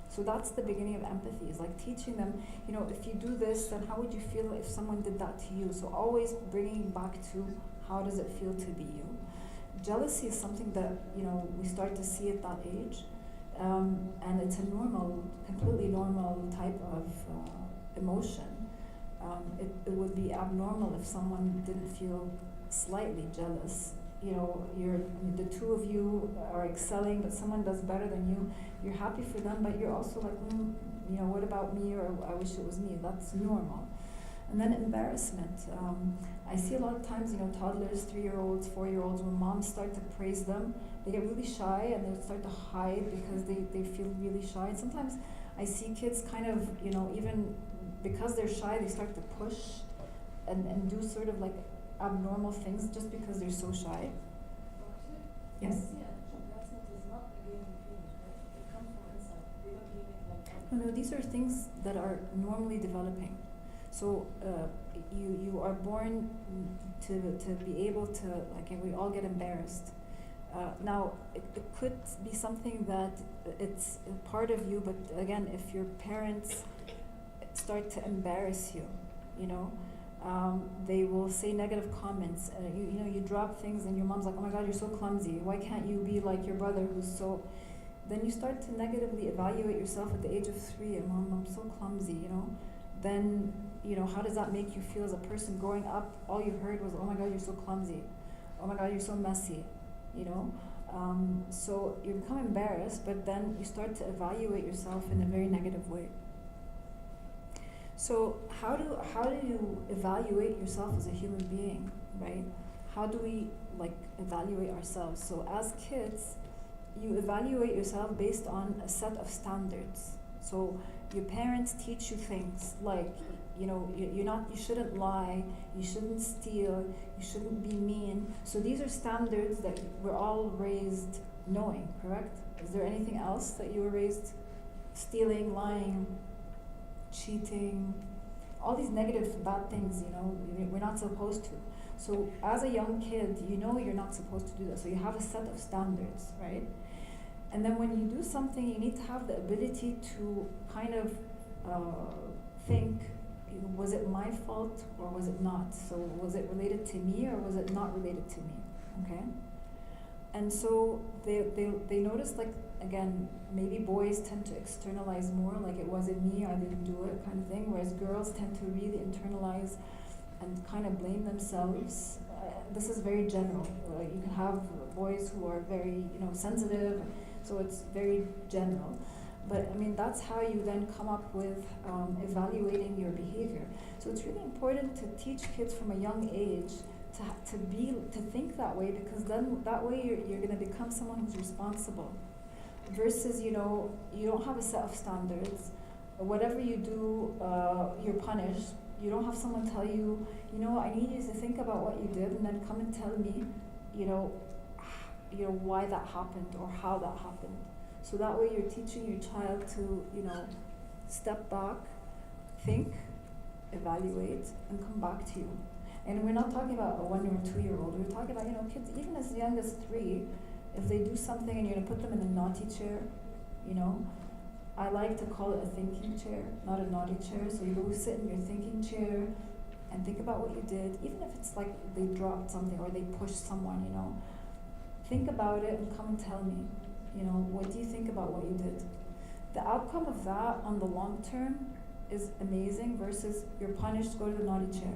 So that's the beginning of empathy, is like teaching them, if you do this, then how would you feel if someone did that to you? So always bringing back to, how does it feel to be you? Jealousy is something that, we start to see at that age. And it's a completely normal type of emotion. It would be abnormal if someone didn't feel slightly jealous. The two of you are excelling, but someone does better than you. You're happy for them, but you're also like, what about me? Or I wish it was me. That's normal. And then embarrassment. I see a lot of times, toddlers, 3-year-olds, 4-year-olds, when moms start to praise them, they get really shy and they start to hide because they feel really shy. And sometimes I see kids kind of, even because they're shy, they start to push and do sort of like abnormal things just because they're so shy. Yes? No, these are things that are normally developing. So you are born to be able to, like, and we all get embarrassed. Now, it could be something that it's a part of you, but again, if your parents start to embarrass you, they will say negative comments. You drop things and your mom's like, oh my God, you're so clumsy. Why can't you be like your brother who's so... Then you start to negatively evaluate yourself at the age of 3. And Mom, I'm so clumsy, Then, how does that make you feel as a person? Growing up, all you heard was, oh my God, you're so clumsy. Oh my God, you're so messy, So you become embarrassed, but then you start to evaluate yourself in a very negative way. So how do you evaluate yourself as a human being, right? How do we evaluate ourselves? So as kids, you evaluate yourself based on a set of standards. So your parents teach you things like, you shouldn't lie, you shouldn't steal, you shouldn't be mean. So these are standards that we're all raised knowing, correct? Is there anything else that you were raised stealing, lying, cheating, all these negative, bad things, we're not supposed to. So as a young kid, you're not supposed to do that. So you have a set of standards, right? And then when you do something, you need to have the ability to kind of think, was it my fault or was it not? So was it related to me or was it not related to me? Okay? And so they notice, again, maybe boys tend to externalize more, like it wasn't me, I didn't do it kind of thing, whereas girls tend to really internalize and kind of blame themselves. This is very general. You can have boys who are very, sensitive, so it's very general. But that's how you then come up with evaluating your behavior. So it's really important to teach kids from a young age to think that way, because then that way you're going to become someone who's responsible. Versus, you don't have a set of standards. Whatever you do, you're punished. You don't have someone tell you, I need you to think about what you did and then come and tell me, why that happened or how that happened. So that way you're teaching your child to, step back, think, evaluate, and come back to you. And we're not talking about a 1 or 2-year-old. We're talking about, kids even as young as 3. If they do something and you're gonna put them in the naughty chair, I like to call it a thinking chair, not a naughty chair. So you go sit in your thinking chair and think about what you did, even if it's like they dropped something or they pushed someone, Think about it and come and tell me, what do you think about what you did? The outcome of that on the long term is amazing versus you're punished, go to the naughty chair.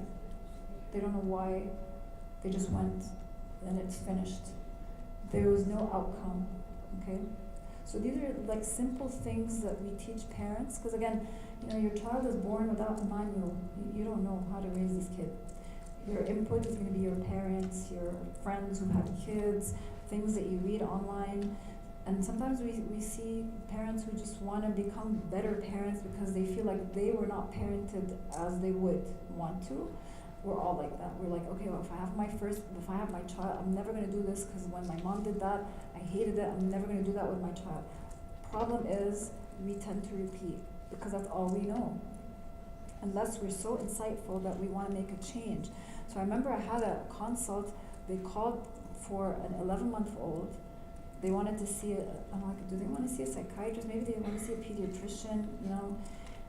They don't know why, they just went and it's finished. There was no outcome, okay? So these are simple things that we teach parents, because again, your child is born without a manual. You don't know how to raise this kid. Your input is gonna be your parents, your friends who have kids, things that you read online. And sometimes we see parents who just wanna become better parents because they feel like they were not parented as they would want to. we're all like that. We're like, okay, well, if I have my child, I'm never gonna do this because when my mom did that, I hated it, I'm never gonna do that with my child. Problem is, we tend to repeat because that's all we know. Unless we're so insightful that we wanna make a change. So I remember I had a consult, they called for an 11-month-old. They wanted to see I'm like, do they wanna see a psychiatrist? Maybe they wanna see a pediatrician, you know?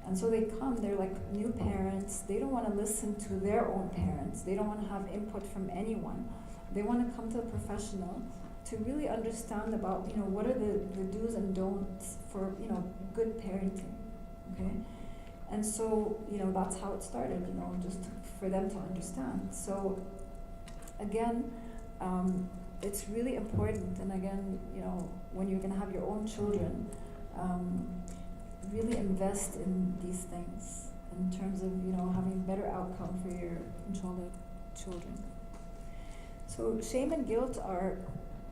And so they come, they're like new parents, they don't wanna listen to their own parents, they don't wanna have input from anyone. They wanna come to a professional to really understand about, you know, what are the do's and don'ts for, you know, good parenting, okay? And so, you know, that's how it started, you know, just for them to understand. So, again, it's really important, and again, you know, when you're gonna have your own children, really invest in these things in terms of, you know, having better outcome for your, inshallah, children. So shame and guilt are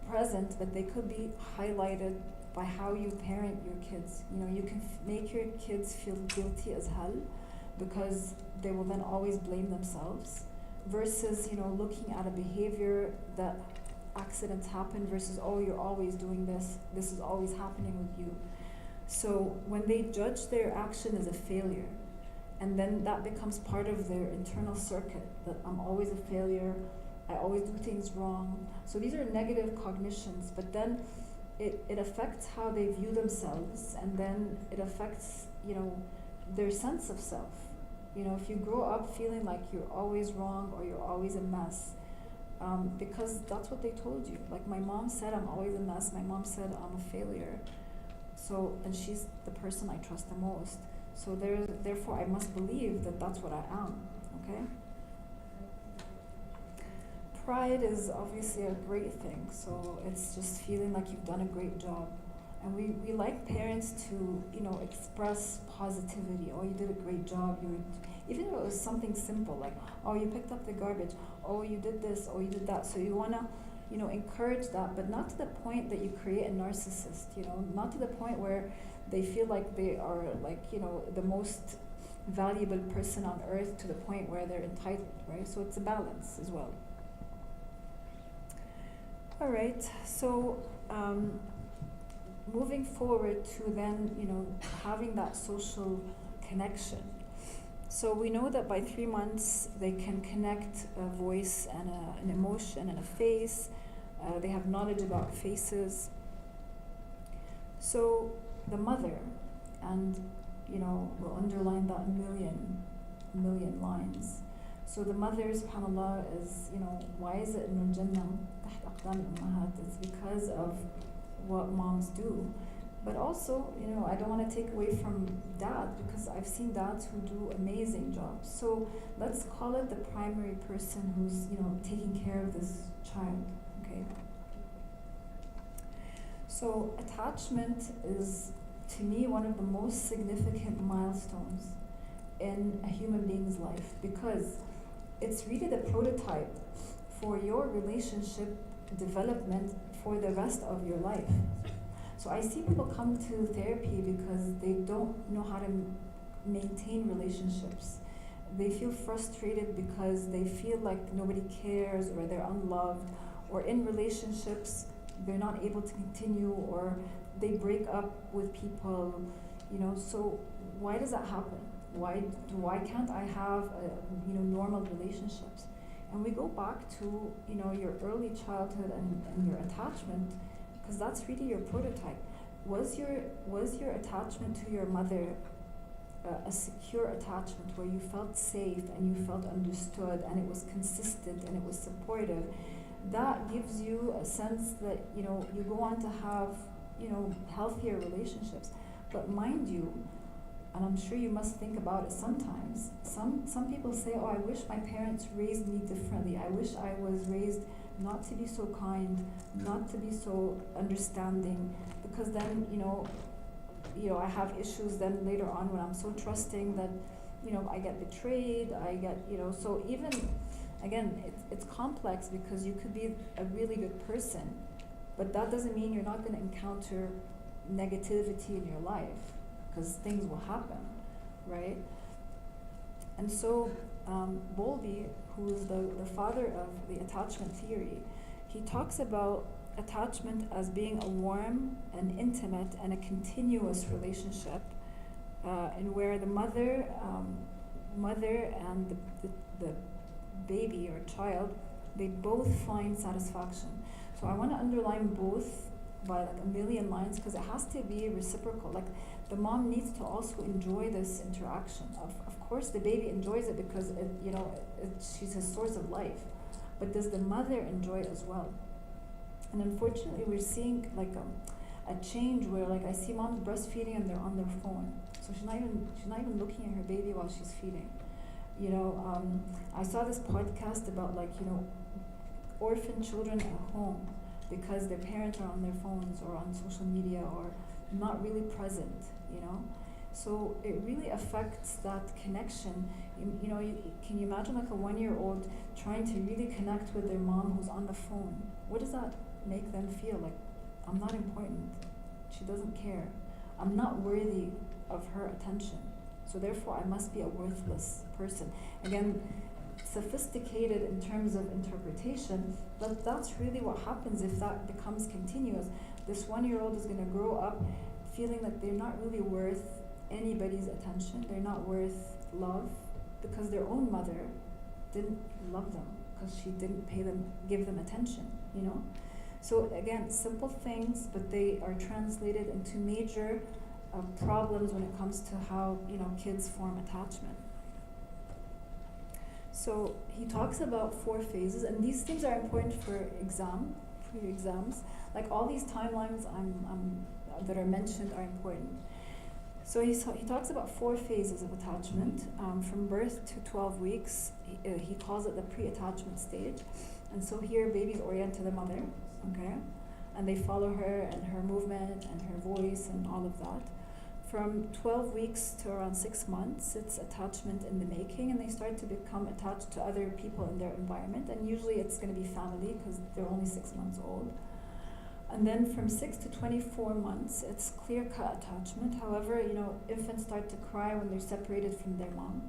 present, but they could be highlighted by how you parent your kids. You know, you can make your kids feel guilty as hell because they will then always blame themselves versus, you know, looking at a behavior that accidents happen versus, oh, you're always doing this is always happening with you. So when they judge their action as a failure, and then that becomes part of their internal circuit, that I'm always a failure, I always do things wrong. So these are negative cognitions, but then it affects how they view themselves, and then it affects, you know, their sense of self. You know, if you grow up feeling like you're always wrong or you're always a mess, because that's what they told you. Like my mom said, I'm always a mess. My mom said I'm a failure. So, and she's the person I trust the most. So therefore I must believe that that's what I am, okay? Pride is obviously a great thing. So it's just feeling like you've done a great job. And we like parents to, you know, express positivity. Oh, you did a great job. Even if it was something simple, like, oh, you picked up the garbage. Oh, you did this. Oh, you did that. So you wanna, you know, encourage that, but not to the point that you create a narcissist, you know, not to the point where they feel like they are, like, you know, the most valuable person on earth to the point where they're entitled, right? So it's a balance as well. All right, so moving forward to then, you know, having that social connection. So we know that by 3 months they can connect a voice and an emotion and a face. They have knowledge about faces. So the mother, and you know, we'll underline that a million lines. So the mother, subhanAllah, is, you know, why is it in Jannah تحت أقدام الأمهات? It's because of what moms do. But also, you know, I don't want to take away from dad, because I've seen dads who do amazing jobs. So let's call it the primary person who's, you know, taking care of this child, okay? So attachment is, to me, one of the most significant milestones in a human being's life, because it's really the prototype for your relationship development for the rest of your life. So I see people come to therapy because they don't know how to maintain relationships. They feel frustrated because they feel like nobody cares, or they're unloved, or in relationships they're not able to continue, or they break up with people, you know. So why does that happen? Why can't I have you know, normal relationships? And we go back to, you know, your early childhood and your attachment, because that's really your prototype. Was your attachment to your mother a secure attachment where you felt safe and you felt understood and it was consistent and it was supportive? That gives you a sense that, you know, you go on to have, you know, healthier relationships. But mind you, and I'm sure you must think about it sometimes, some people say, oh, I wish my parents raised me differently. I wish I was raised not to be so kind, not to be so understanding, because then, you know, I have issues then later on when I'm so trusting that, you know, I get betrayed, I get, you know, so even, again, it's complex, because you could be a really good person, but that doesn't mean you're not going to encounter negativity in your life, because things will happen, right? And so Bowlby, who's the father of the attachment theory, he talks about attachment as being a warm and intimate and a continuous relationship, and where the mother and the baby or child, they both find satisfaction. So I want to underline both by like a million lines, because it has to be reciprocal. Like the mom needs to also enjoy this interaction. Of course, the baby enjoys it because she's his source of life, but does the mother enjoy it as well? And unfortunately, we're seeing like a change where like I see moms breastfeeding and they're on their phone, so she's not even looking at her baby while she's feeding. I saw this podcast about like orphan children at home because their parents are on their phones or on social media or not really present, So it really affects that connection. Can you imagine like a 1-year-old trying to really connect with their mom who's on the phone? What does that make them feel? Like, I'm not important. She doesn't care. I'm not worthy of her attention. So therefore I must be a worthless person. Again, sophisticated in terms of interpretation, but that's really what happens if that becomes continuous. This 1-year-old is going to grow up feeling that they're not really worth anybody's attention. They're not worth love because their own mother didn't love them because she didn't give them attention, So again, simple things, but they are translated into major problems when it comes to how kids form attachment. So he talks about 4 phases, and these things are important for exams. Like all these timelines that are mentioned are important. So he talks about 4 phases of attachment, from birth to 12 weeks. He calls it the pre-attachment stage. And so here babies orient to the mother, okay? And they follow her and her movement and her voice and all of that. From 12 weeks to around 6 months, it's attachment in the making, and they start to become attached to other people in their environment. And usually it's going to be family because they're only 6 months old. And then from 6 to 24 months, it's clear-cut attachment. However, infants start to cry when they're separated from their mom.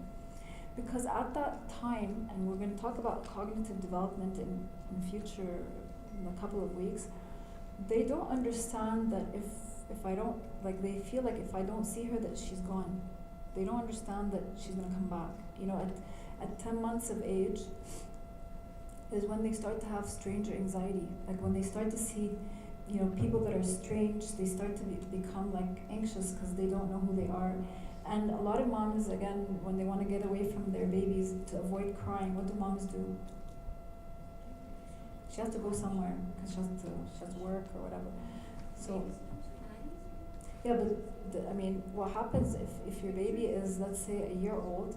Because at that time, and we're going to talk about cognitive development in future, in a couple of weeks, they don't understand that if I don't, like they feel like if I don't see her that she's gone. They don't understand that she's going to come back. At 10 months of age is when they start to have stranger anxiety. Like when they start to see people that are strange, they start to become like anxious because they don't know who they are. And a lot of moms, again, when they want to get away from their babies to avoid crying, what do moms do? She has to go somewhere because she has to work or whatever. So, yeah, but what happens if your baby is, let's say, a year old,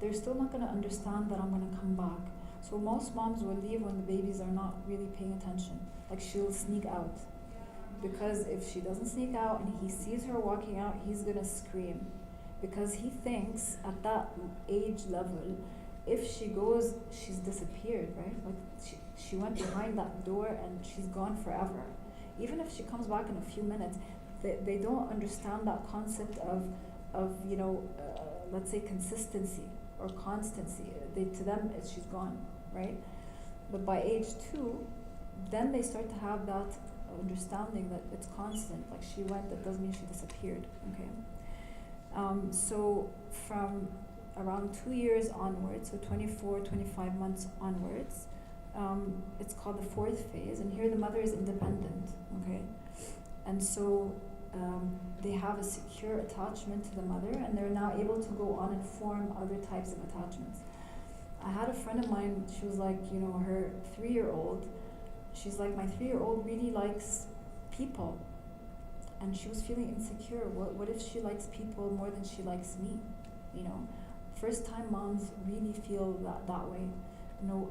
they're still not going to understand that I'm going to come back. So most moms will leave when the babies are not really paying attention. Like she'll sneak out. Because if she doesn't sneak out and he sees her walking out, he's going to scream. Because he thinks at that age level, if she goes, she's disappeared, right? Like she went behind that door and she's gone forever. Even if she comes back in a few minutes, they don't understand that concept of let's say consistency or constancy. To them, she's gone, right? But by age 2, then they start to have that understanding that it's constant. Like she went, that doesn't mean she disappeared. Okay. So from around 2 years onwards, so 24, 25 months onwards, it's called the 4th phase, and here the mother is independent. Okay, and so they have a secure attachment to the mother, and they're now able to go on and form other types of attachments. I had a friend of mine, she was like, her 3-year-old, she's like, my 3-year-old really likes people. And she was feeling insecure. What if she likes people more than she likes me? First time moms really feel that way.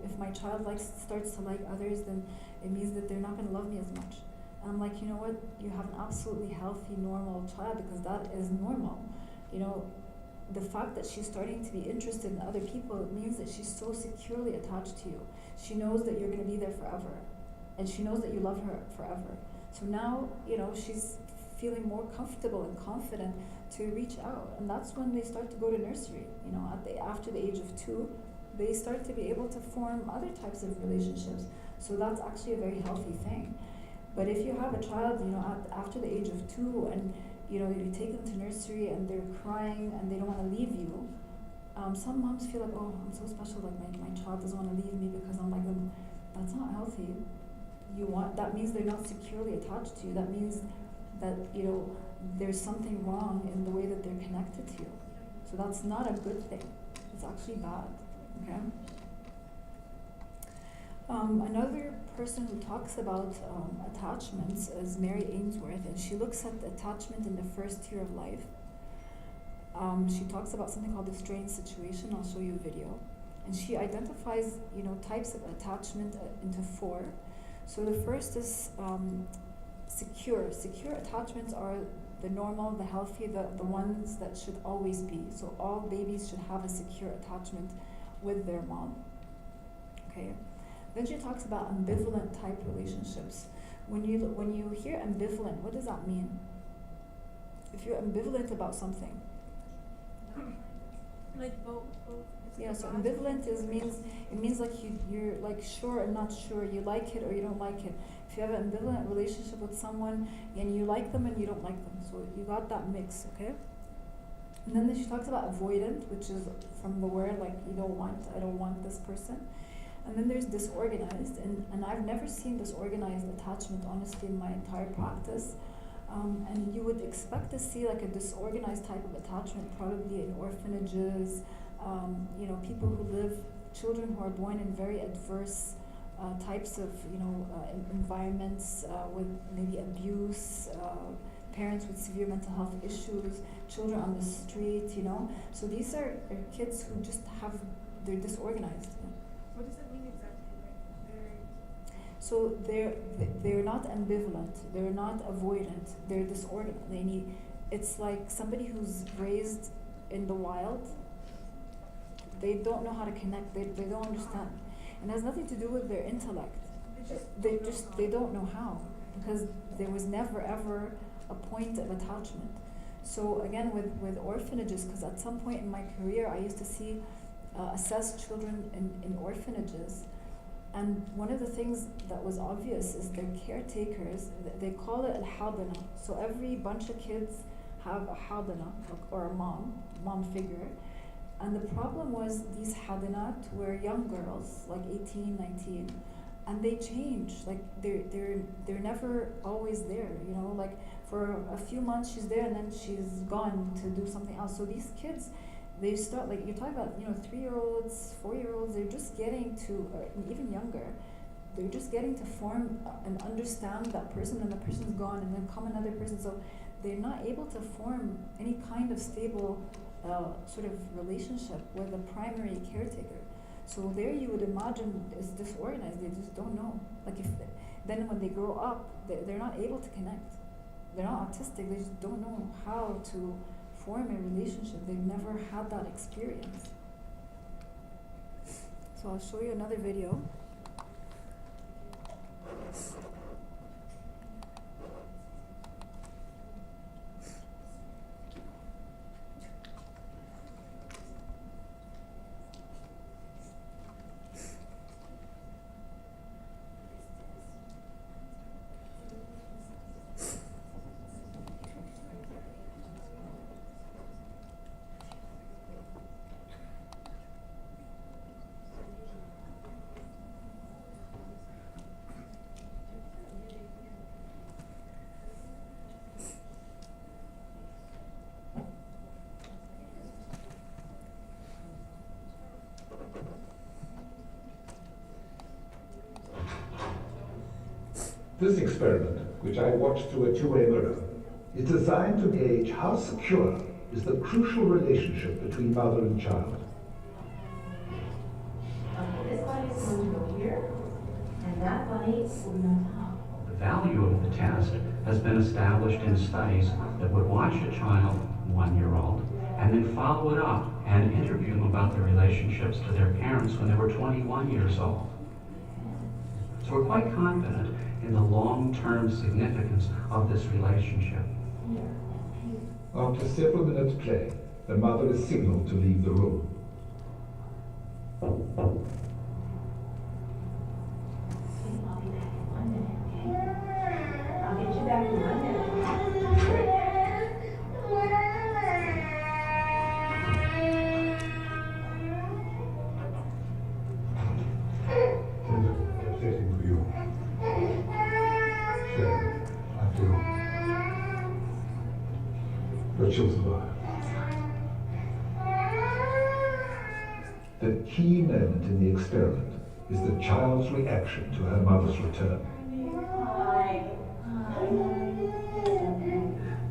If my child starts to like others, then it means that they're not going to love me as much. And I'm like, you know what? You have an absolutely healthy, normal child, because that is normal. The fact that she's starting to be interested in other people means that she's so securely attached to you. She knows that you're going to be there forever. And she knows that you love her forever. So now, she's feeling more comfortable and confident to reach out. And that's when they start to go to nursery. After the age of 2, they start to be able to form other types of relationships. So that's actually a very healthy thing. But if you have a child, after the age of 2, and you take them to nursery and they're crying and they don't want to leave you, some moms feel like, oh, I'm so special, like my child doesn't want to leave me because I'm like them. That's not healthy. That means they're not securely attached to you. That means that there's something wrong in the way that they're connected to you. So that's not a good thing. It's actually bad. Okay. Another person who talks about attachments is Mary Ainsworth, and she looks at attachment in the first year of life. She talks about something called the strain situation. I'll show you a video. And she identifies, types of attachment into 4. So the first is secure. Secure attachments are the normal, the healthy, the ones that should always be. So all babies should have a secure attachment with their mom. Okay. Then she talks about ambivalent type relationships. When you hear ambivalent, what does that mean? If you're ambivalent about something.
Like both.
Yeah, so ambivalent means like you're like sure and not sure. You like it or you don't like it. If you have an ambivalent relationship with someone and you like them and you don't like them, so you got that mix, okay? And then she talks about avoidant, which is from the word like I don't want this person. And then there's disorganized, and I've never seen disorganized attachment, honestly, in my entire practice. And you would expect to see like a disorganized type of attachment probably in orphanages, people who live, children who are born in very adverse types of, environments with maybe abuse, parents with severe mental health issues, children on the street, So these are kids who just they're disorganized.
What does that mean exactly?
So they're not ambivalent, they're not avoidant, they're disorganized. It's like somebody who's raised in the wild. They don't know how to connect, they don't understand. And it has nothing to do with their intellect. They don't know how, because there was never ever a point of attachment. So again, with orphanages, because at some point in my career I used to assess children in orphanages, and one of the things that was obvious is their caretakers, they call it al-hadana. So every bunch of kids have a hadana, or a mom figure. And the problem was these hadanat were young girls, like 18, 19, and they change. Like they're never always there, like for a few months she's there and then she's gone to do something else. So these kids, they start, like you're talking about, 3-year-olds, 4-year-olds, they're just getting to, or even younger, they're just getting to form and understand that person, and the person's gone, and then come another person. So they're not able to form any kind of stable sort of relationship with a primary caretaker. So there you would imagine it's disorganized, they just don't know. Then when they grow up, they're not able to connect. They're not autistic, they just don't know how to form a relationship. They've never had that experience. So I'll show you another video.
This experiment, which I watched through a two-way mirror, is designed to gauge how secure is the crucial relationship between mother and child.
Okay, this bunny is going to go here, and that bunny will be on top.
The value of the test has been established in studies that would watch a child, 1-year-old, and then follow it up and interview them about their relationships to their parents when they were 21 years old. So we're quite confident in the long-term significance of this relationship.
After several minutes play, the mother is signaled to leave the room.
I'll be back in 1 minute, okay? I'll get you back in 1 minute.
There's anything for you. Sharon, I feel that she'll survive. The key moment in the experiment is the child's reaction to her mother's return.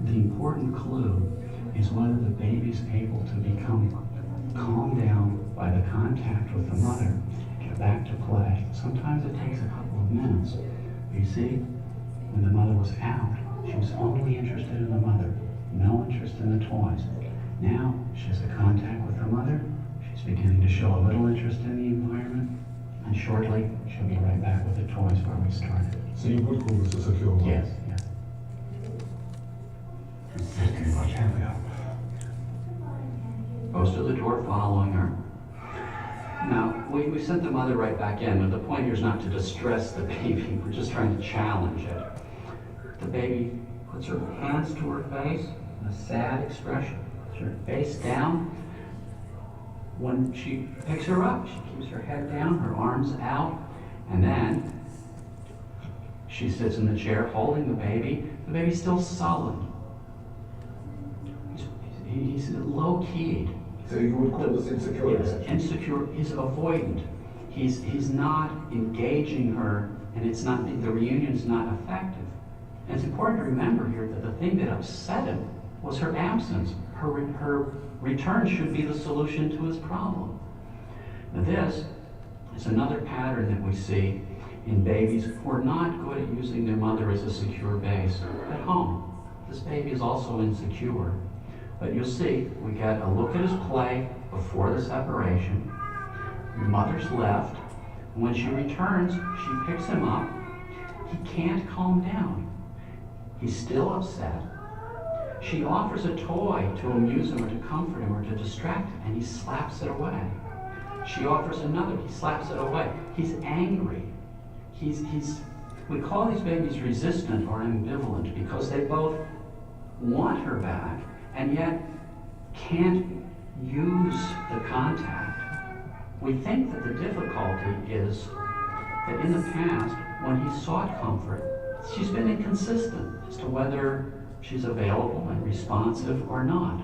The important clue is whether the baby's able to become calmed down by the contact with the mother, get back to play. Sometimes it takes a couple of minutes. You see, when the mother was out, she was only interested in the mother, no interest in the toys. Now she has a contact with her mother. She's beginning to show a little interest in the environment, and shortly she'll be right back with the toys where we started.
So you would call this a secure one?
Yes, yes.
It's getting much heavier.
Goes to the door following her. Now, we sent the mother right back in, but the point here is not to distress the baby. We're just trying to challenge it. The baby puts her hands to her face, a sad expression. Puts her face down. When she picks her up, she keeps her head down, her arms out, and then she sits in the chair holding the baby. The baby's still sullen. He's low-keyed.
So you would call this insecure?
Yes, insecure. He's avoidant. He's not engaging her, and it's not, the reunion's not effective. And it's important to remember here that the thing that upset him was her absence. Her return should be the solution to his problem. Now this is another pattern that we see in babies who are not good at using their mother as a secure base at home. This baby is also insecure. But you'll see, we get a look at his play before the separation. The mother's left. And when she returns, she picks him up. He can't calm down. He's still upset. She offers a toy to amuse him or to comfort him or to distract him, and he slaps it away. She offers another, he slaps it away. He's angry. We call these babies resistant or ambivalent because they both want her back and yet can't use the contact. We think that the difficulty is that in the past, when he sought comfort, she's been inconsistent as to whether she's available and responsive or not.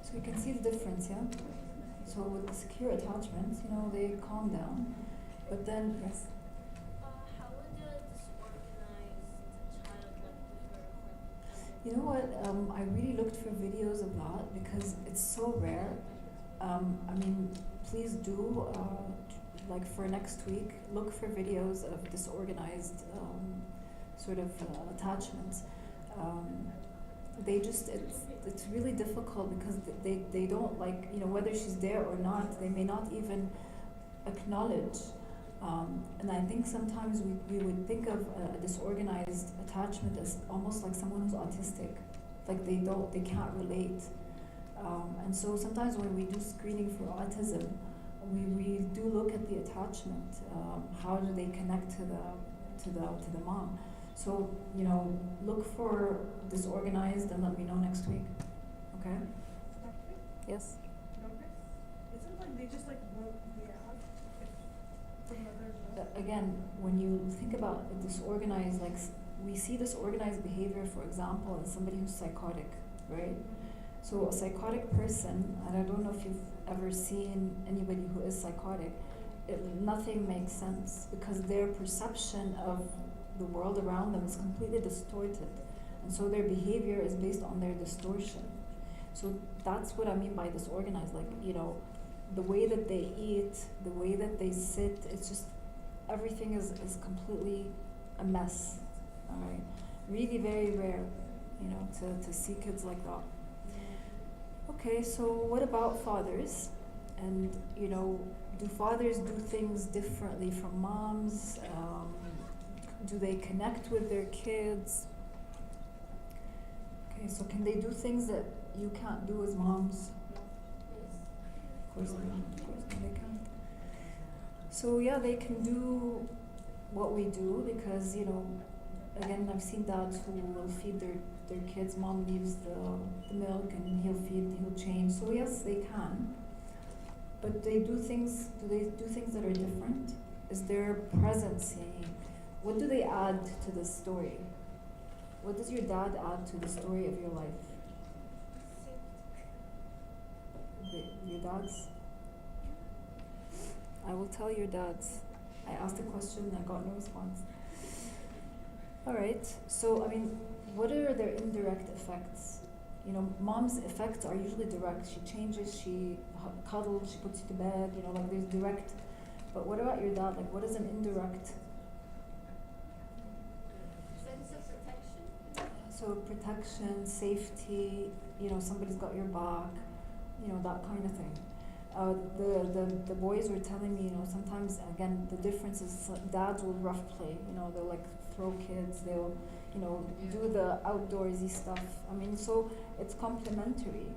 So you can see the difference, yeah? So with the secure attachments, they calm down. But then, yes?
How would a disorganized child differ from?
You know what? I really looked for videos of that because it's so rare. Please do, like for next week, look for videos of disorganized attachments. It's really difficult because they don't whether she's there or not, they may not even acknowledge. And I think sometimes we would think of a disorganized attachment as almost like someone who's autistic, like they can't relate. And so sometimes when we do screening for autism, we do look at the attachment. How do they connect to the mom? So look for disorganized and let me know next week. Okay? Yes.
Isn't like they just won't react if the mother's
Again, when you think about a disorganized, we see disorganized behavior, for example, in somebody who's psychotic, right? So a psychotic person, and I don't know if you've ever seen anybody who is psychotic, nothing makes sense because their perception of the world around them is completely distorted. And so their behavior is based on their distortion. So that's what I mean by disorganized, the way that they eat, the way that they sit, it's just, everything is completely a mess, all right? Really very rare, to see kids like that. Okay, so what about fathers? And, do fathers do things differently from moms? Do they connect with their kids? Okay, so can they do things that you can't do as moms? Of course not. Of course not, they can't. So yeah, they can do what we do because, you know, again, I've seen dads who will feed their kids. Mom leaves the milk and he'll change. So yes, they can. But do they do things that are different? Is their presence, what do they add to the story? What does your dad add to the story of your life? Your dad's? I will tell your dads. I asked a question and I got no response. Alright, so I mean, what are their indirect effects? You know, mom's effects are usually direct. She changes, she cuddles, she puts you to bed, you know, like there's direct. But what about your dad? Like, what is an indirect?
Sense of protection.
So protection, safety, you know, somebody's got your back, you know, that kind of thing. The boys were telling me, you know, sometimes, again, the difference is dads will rough play, you know, they'll like throw kids, they'll, you know, do the outdoorsy stuff. I mean, so it's complementary.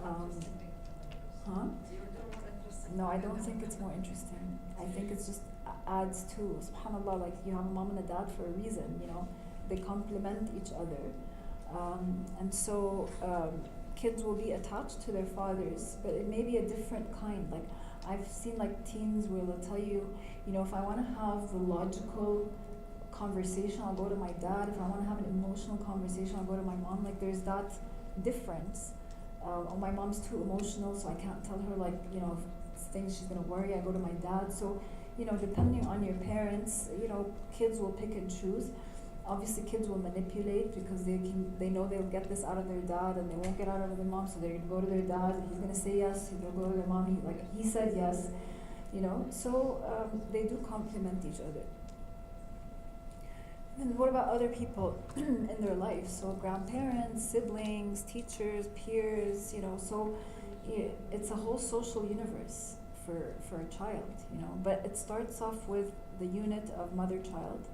Huh? No, I don't think it's more interesting. I think it's just adds to. SubhanAllah, like you have a mom and a dad for a reason, you know. They complement each other. And so kids will be attached to their fathers, but it may be a different kind. Like I've seen like teens where they'll tell you, you know, if I want to have the logical conversation, I'll go to my dad. If I want to have an emotional conversation, I'll go to my mom. Like there's that difference. Oh, my mom's too emotional, so I can't tell her like, you know, things she's gonna worry. I go to my dad. So, you know, depending on your parents, you know, kids will pick and choose. Obviously, kids will manipulate because they know they'll get this out of their dad and they won't get out of their mom, so they're gonna go to their dad and he's gonna say yes. They'll go to their mom. He said yes, you know. So they do complement each other. And what about other people in their life? So grandparents, siblings, teachers, peers, you know, so it's a whole social universe for a child, you know. But it starts off with the unit of mother-child.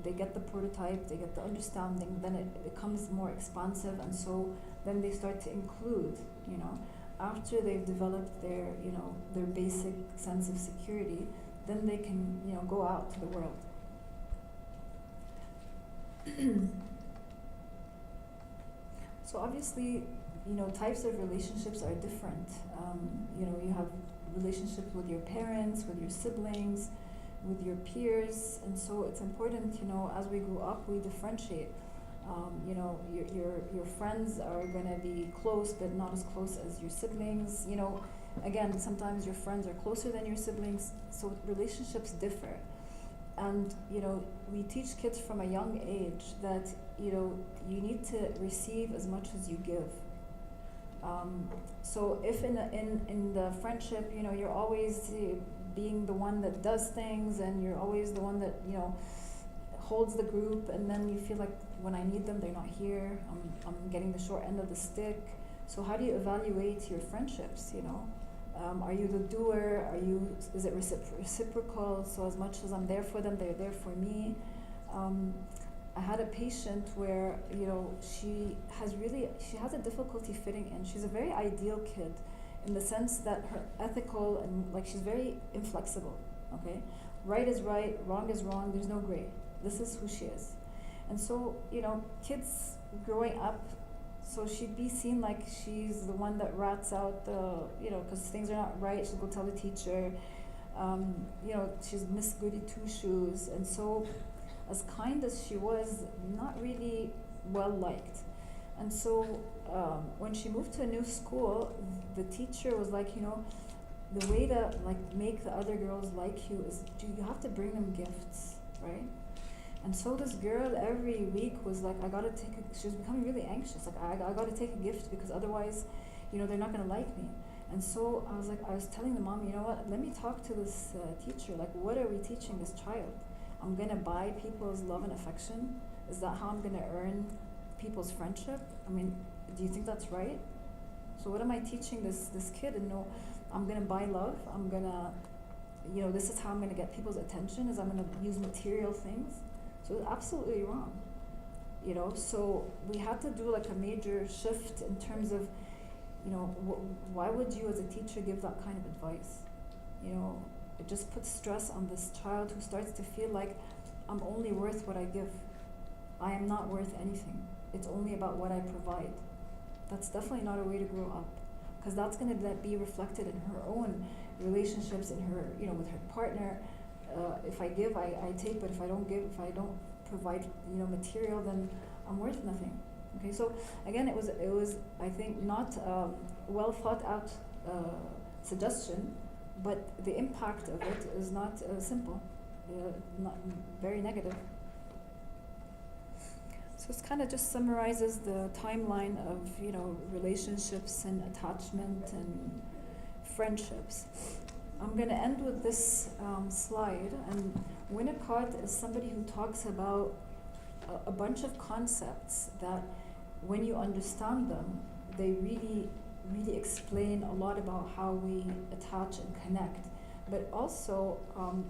They get the prototype, they get the understanding, then it becomes more expansive, and so then they start to include, you know. After they've developed their, you know, their basic sense of security, then they can, you know, go out to the world. So obviously, you know, types of relationships are different. You know, you have relationships with your parents, with your siblings, with your peers, and so it's important, you know, as we grow up, we differentiate. You know, your friends are gonna be close, but not as close as your siblings. You know, again, sometimes your friends are closer than your siblings, so relationships differ. And, you know, we teach kids from a young age that, you know, you need to receive as much as you give. So if in the friendship, you know, you're always being the one that does things and you're always the one that, you know, holds the group, and then you feel like when I need them, they're not here, I'm getting the short end of the stick. So how do you evaluate your friendships, you know? Are you the doer? Is it reciprocal? So as much as I'm there for them, they're there for me. I had a patient where, you know, she has a difficulty fitting in. She's a very ideal kid in the sense that her ethical and like she's very inflexible, okay? Right is right, wrong is wrong, there's no gray. This is who she is. And so, you know, kids growing up, so she'd be seen like she's the one that rats out the, you know, because things are not right, she'll go tell the teacher. You know, she's Miss Goody Two-Shoes. And so, as kind as she was, not really well liked. And so, when she moved to a new school, the teacher was like, you know, the way to like make the other girls like you is you have to bring them gifts, right? And so this girl every week was like, she was becoming really anxious. Like, I gotta take a gift because otherwise, you know, they're not gonna like me. And so I was telling the mom, you know what, let me talk to this teacher. Like, what are we teaching this child? I'm gonna buy people's love and affection? Is that how I'm gonna earn people's friendship? I mean, do you think that's right? So what am I teaching this kid? And no, I'm gonna buy love. I'm gonna, you know, this is how I'm gonna get people's attention, is I'm gonna use material things. So it's absolutely wrong. You know, so we had to do like a major shift in terms of, you know, why would you as a teacher give that kind of advice? You know, it just puts stress on this child who starts to feel like I'm only worth what I give. I am not worth anything. It's only about what I provide. That's definitely not a way to grow up, because that's going to be reflected in her own relationships, in her, you know, with her partner. If I give, I take, but if I don't give, if I don't provide, you know, material, then I'm worth nothing. Okay, so again, it was I think not well thought out suggestion, but the impact of it is not simple, not very negative. So it kind of just summarizes the timeline of, you know, relationships and attachment and friendships. I'm going to end with this slide, and Winnicott is somebody who talks about a bunch of concepts that when you understand them, they really, really explain a lot about how we attach and connect. But also,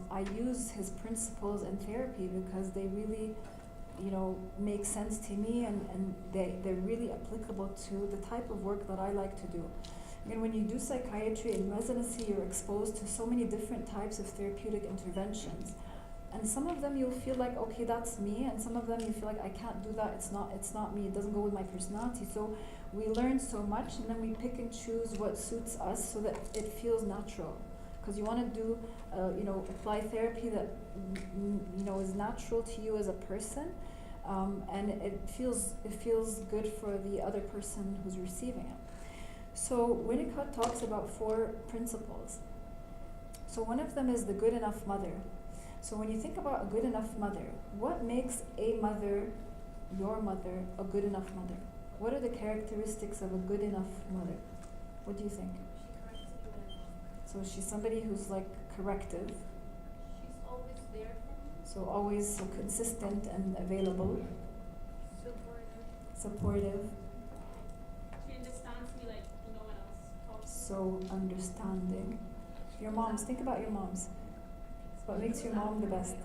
I use his principles in therapy because they really, you know, make sense to me, and they're really applicable to the type of work that I like to do. And when you do psychiatry in residency, you're exposed to so many different types of therapeutic interventions. And some of them you'll feel like, okay, that's me, and some of them you feel like I can't do that, it's not me, it doesn't go with my personality. So we learn so much, and then we pick and choose what suits us so that it feels natural. Because you want to do, you know, apply therapy that you know is natural to you as a person, and it feels good for the other person who's receiving it. So Winnicott talks about 4 principles. So one of them is the good enough mother. So when you think about a good enough mother, what makes a mother, your mother, a good enough mother? What are the characteristics of a good enough mother? What do you think?
She corrects me when I'm wrong.
So she's somebody who's like corrective.
She's always there for me.
So always so consistent and available, supportive.
She understands me like no one else talks.
So understanding. Your moms, think about your moms. What makes your mom the best?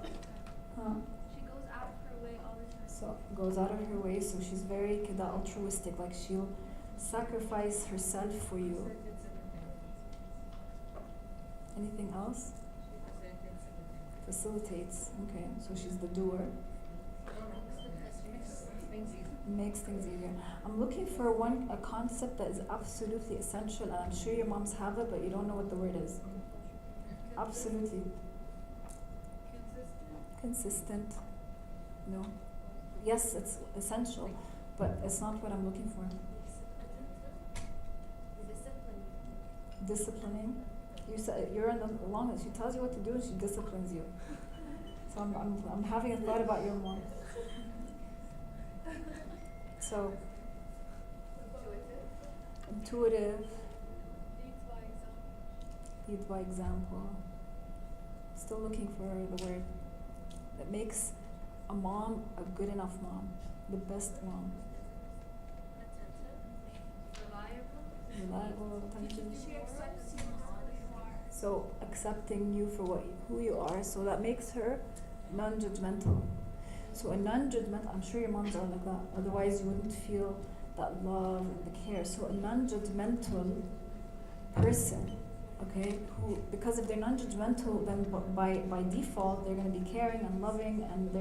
Huh?
She goes out of her way all the time.
So goes out of her way, so she's very kida altruistic, like she'll sacrifice herself for you. Anything else? Facilitates. Okay, so she's the doer. Makes things easier. I'm looking for a concept that is absolutely essential, and I'm sure your moms have it, but you don't know what the word is. Absolutely. Consistent. No. Yes, it's essential, but it's not what I'm looking for. Disciplining. You said you're in the longest. She tells you what to do, and she disciplines you. So I'm having a thought about your mom. So intuitive. Lead by example. Still looking for the word that makes a mom a good enough mom, the best mom. Reliable, attention. So accepting you for who you are, so that makes her non-judgmental. So a non-judgmental, I'm sure your moms are like that, otherwise you wouldn't feel that love and the care. So a non-judgmental person, okay, who, because if they're non-judgmental, then by default they're going to be caring and loving, and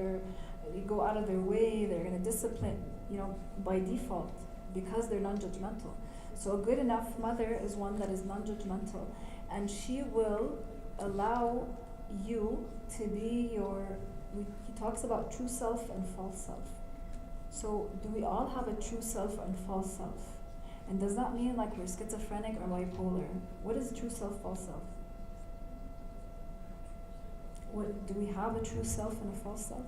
they go out of their way, they're going to discipline, you know, by default, because they're non-judgmental. So a good enough mother is one that is non-judgmental, and she will allow you to be he talks about true self and false self. So do we all have a true self and false self? And does that mean like we're schizophrenic or bipolar? What is true self, false self? Do we have a true self and a false self?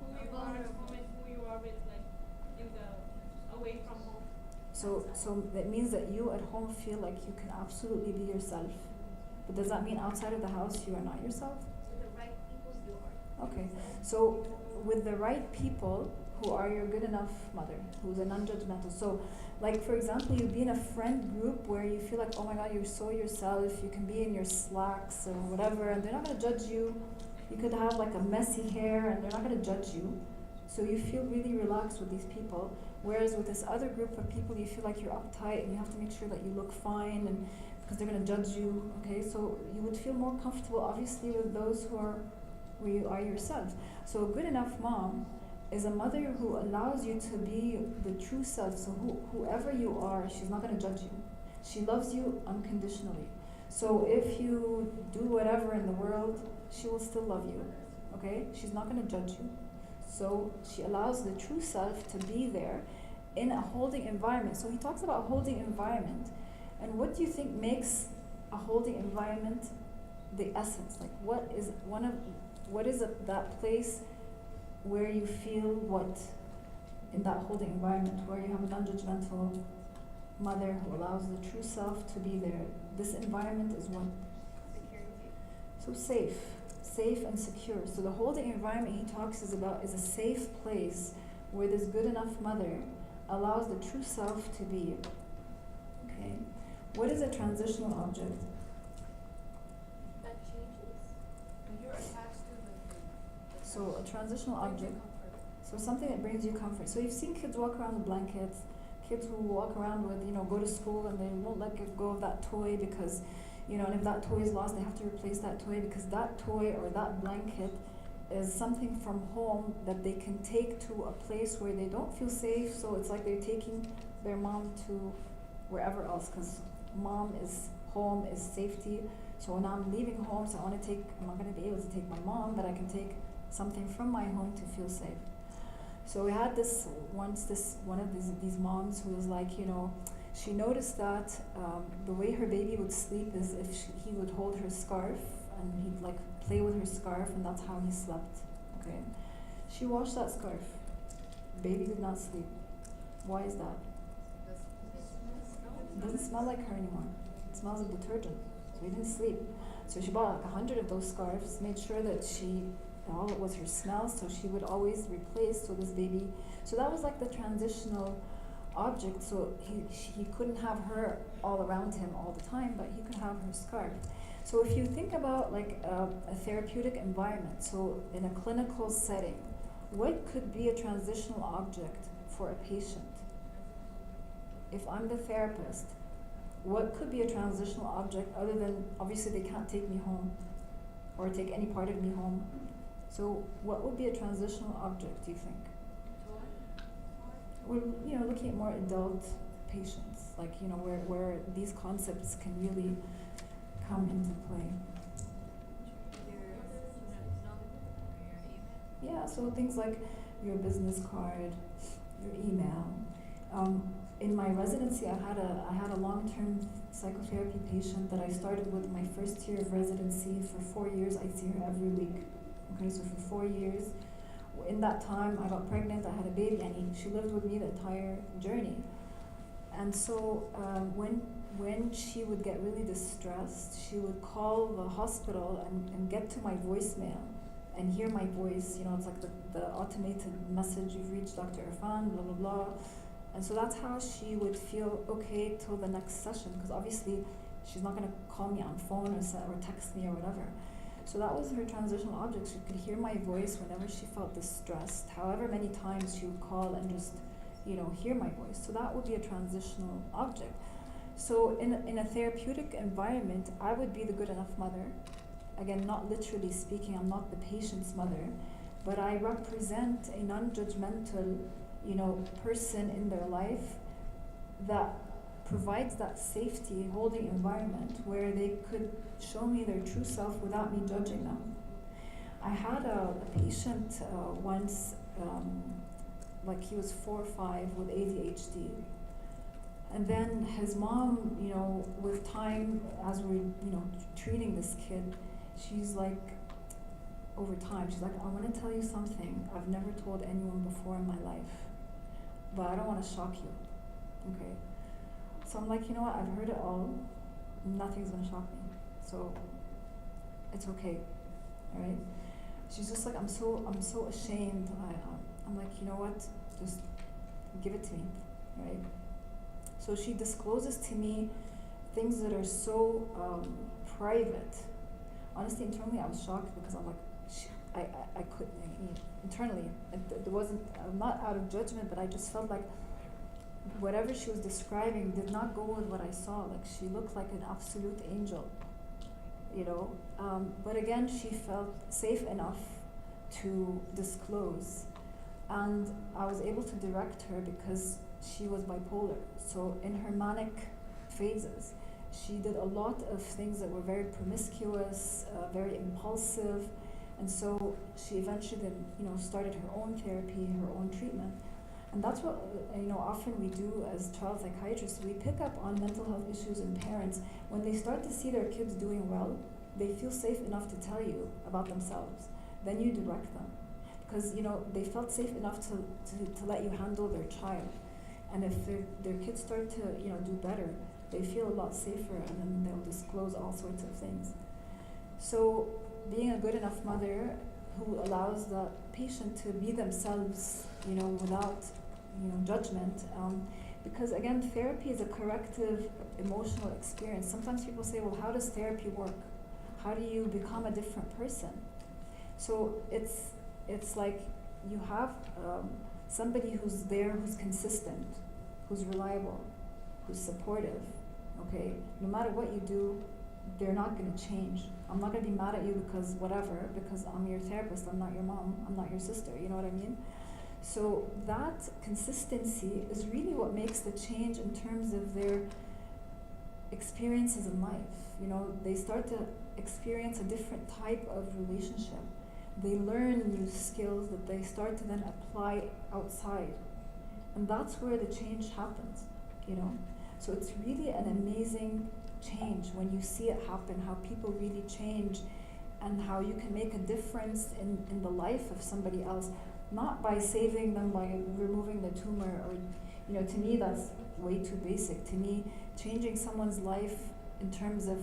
Who you are at home and who you are with, like away from home.
So that means that you at home feel like you can absolutely be yourself. But does that mean outside of the house you are not yourself?
With the right people, you are.
Okay, so with the right people who are your good enough mother, who's a non-judgmental. So, like for example, you be in a friend group where you feel like, oh my God, you're so yourself, you can be in your slacks or whatever, and they're not gonna judge you. You could have like a messy hair and they're not gonna judge you. So you feel really relaxed with these people. Whereas with this other group of people, you feel like you're uptight and you have to make sure that you look fine and because they're gonna judge you, okay? So you would feel more comfortable obviously with those who are where you are yourself. So a good enough mom is a mother who allows you to be the true self. So whoever you are, she's not gonna judge you. She loves you unconditionally. So if you do whatever in the world, she will still love you, okay? She's not gonna judge you. So she allows the true self to be there in a holding environment. So he talks about holding environment. And what do you think makes a holding environment the essence? Like what is that place where you feel what in that holding environment where you have a non-judgmental mother who allows the true self to be there? This environment is what?
Security.
So safe and secure. So the holding environment he talks about is a safe place where this good enough mother allows the true self to be. Okay. What is a transitional object?
That changes.
And you're attached to the
So a transitional
brings you
object.
comfort.
So something that brings you comfort. So you've seen kids walk around with blankets, kids who walk around with, go to school and they won't let go of that toy because, and if that toy is lost, they have to replace that toy because that toy or that blanket is something from home that they can take to a place where they don't feel safe. So it's like they're taking their mom to wherever else because mom is home, is safety. So when I'm leaving home, so I'm not going to be able to take my mom, but I can take something from my home to feel safe. So we had one of these moms who was like, she noticed that the way her baby would sleep is if he would hold her scarf and he'd like play with her scarf and that's how he slept, okay? She washed that scarf. Baby did not sleep. Why is that? It doesn't smell like her anymore. It smells of detergent. So he didn't sleep. So she bought like 100 of those scarves, made sure that all it was her smell, so she would always replace, so this baby, so that was like the transitional object, so he couldn't have her all around him all the time, but he could have her scarf. So if you think about like a therapeutic environment, so in a clinical setting, what could be a transitional object for a patient? If I'm the therapist, what could be a transitional object other than, obviously they can't take me home or take any part of me home. So what would be a transitional object, do you think? We're looking at more adult patients, like, where these concepts can really come into play. Yeah, so things like your business card, your email. In my residency, I had a long-term psychotherapy patient that I started with my first year of residency. For 4 years, I'd see her every week. Okay, so for 4 years, in that time, I got pregnant, I had a baby, and she lived with me the entire journey. And so when she would get really distressed, she would call the hospital and get to my voicemail and hear my voice. It's like the automated message, you've reached Dr. Irfan, blah, blah, blah. And so that's how she would feel okay till the next session, because obviously she's not going to call me on phone or text me or whatever. So that was her transitional object. She could hear my voice whenever she felt distressed, however many times she would call and just, hear my voice. So that would be a transitional object. So in a therapeutic environment, I would be the good enough mother. Again, not literally speaking, I'm not the patient's mother, but I represent a non-judgmental, person in their life that provides that safety holding environment where they could show me their true self without me judging them. I had a patient once, like he was 4 or 5 with ADHD. And then his mom, with time, as we're, treating this kid, she's like, over time, she's like, I want to tell you something I've never told anyone before in my life, but I don't want to shock you, okay? So I'm like, you know what, I've heard it all, nothing's gonna shock me, so it's okay, all right? She's just like, I'm so ashamed. I'm like, you know what, just give it to me, right? So she discloses to me things that are so private. Honestly, internally, I was shocked because I'm like, I could, internally, there wasn't, not out of judgment, but I just felt like whatever she was describing did not go with what I saw. Like, she looked like an absolute angel, you know. But again, she felt safe enough to disclose. And I was able to direct her because she was bipolar. So in her manic phases, she did a lot of things that were very promiscuous, very impulsive. And so she eventually then, started her own therapy, her own treatment. And that's what, often we do as child psychiatrists. We pick up on mental health issues in parents. When they start to see their kids doing well, they feel safe enough to tell you about themselves. Then you direct them. Because, they felt safe enough to let you handle their child. And if their kids start to, do better, they feel a lot safer, and then they'll disclose all sorts of things. So being a good enough mother who allows the patient to be themselves, without, judgment, because again, therapy is a corrective emotional experience. Sometimes people say, well, how does therapy work? How do you become a different person? So it's like you have somebody who's there, who's consistent, who's reliable, who's supportive, okay? No matter what you do, they're not gonna change. I'm not gonna be mad at you because whatever, because I'm your therapist, I'm not your mom, I'm not your sister, you know what I mean? So that consistency is really what makes the change in terms of their experiences in life. They start to experience a different type of relationship. They learn new skills that they start to then apply outside. And that's where the change happens, So it's really an amazing change when you see it happen, how people really change and how you can make a difference in the life of somebody else, not by saving them, by removing the tumor or, to me that's way too basic. To me, changing someone's life in terms of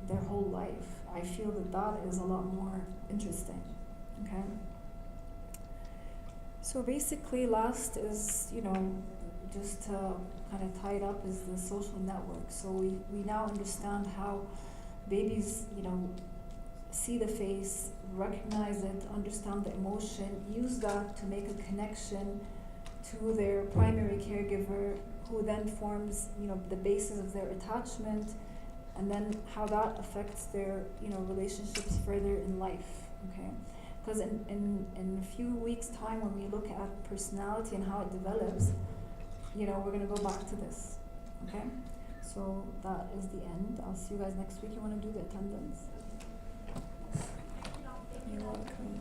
their whole life, I feel that is a lot more interesting, okay? So basically last is, just to kind of tie it up, is the social network. So we now understand how babies, see the face, recognize it, understand the emotion, use that to make a connection to their primary caregiver, who then forms, the basis of their attachment, and then how that affects their, relationships further in life, okay? Because in a few weeks' time, when we look at personality and how it develops, we're gonna go back to this, okay? So that is the end. I'll see you guys next week. You wanna do the attendance? You're welcome.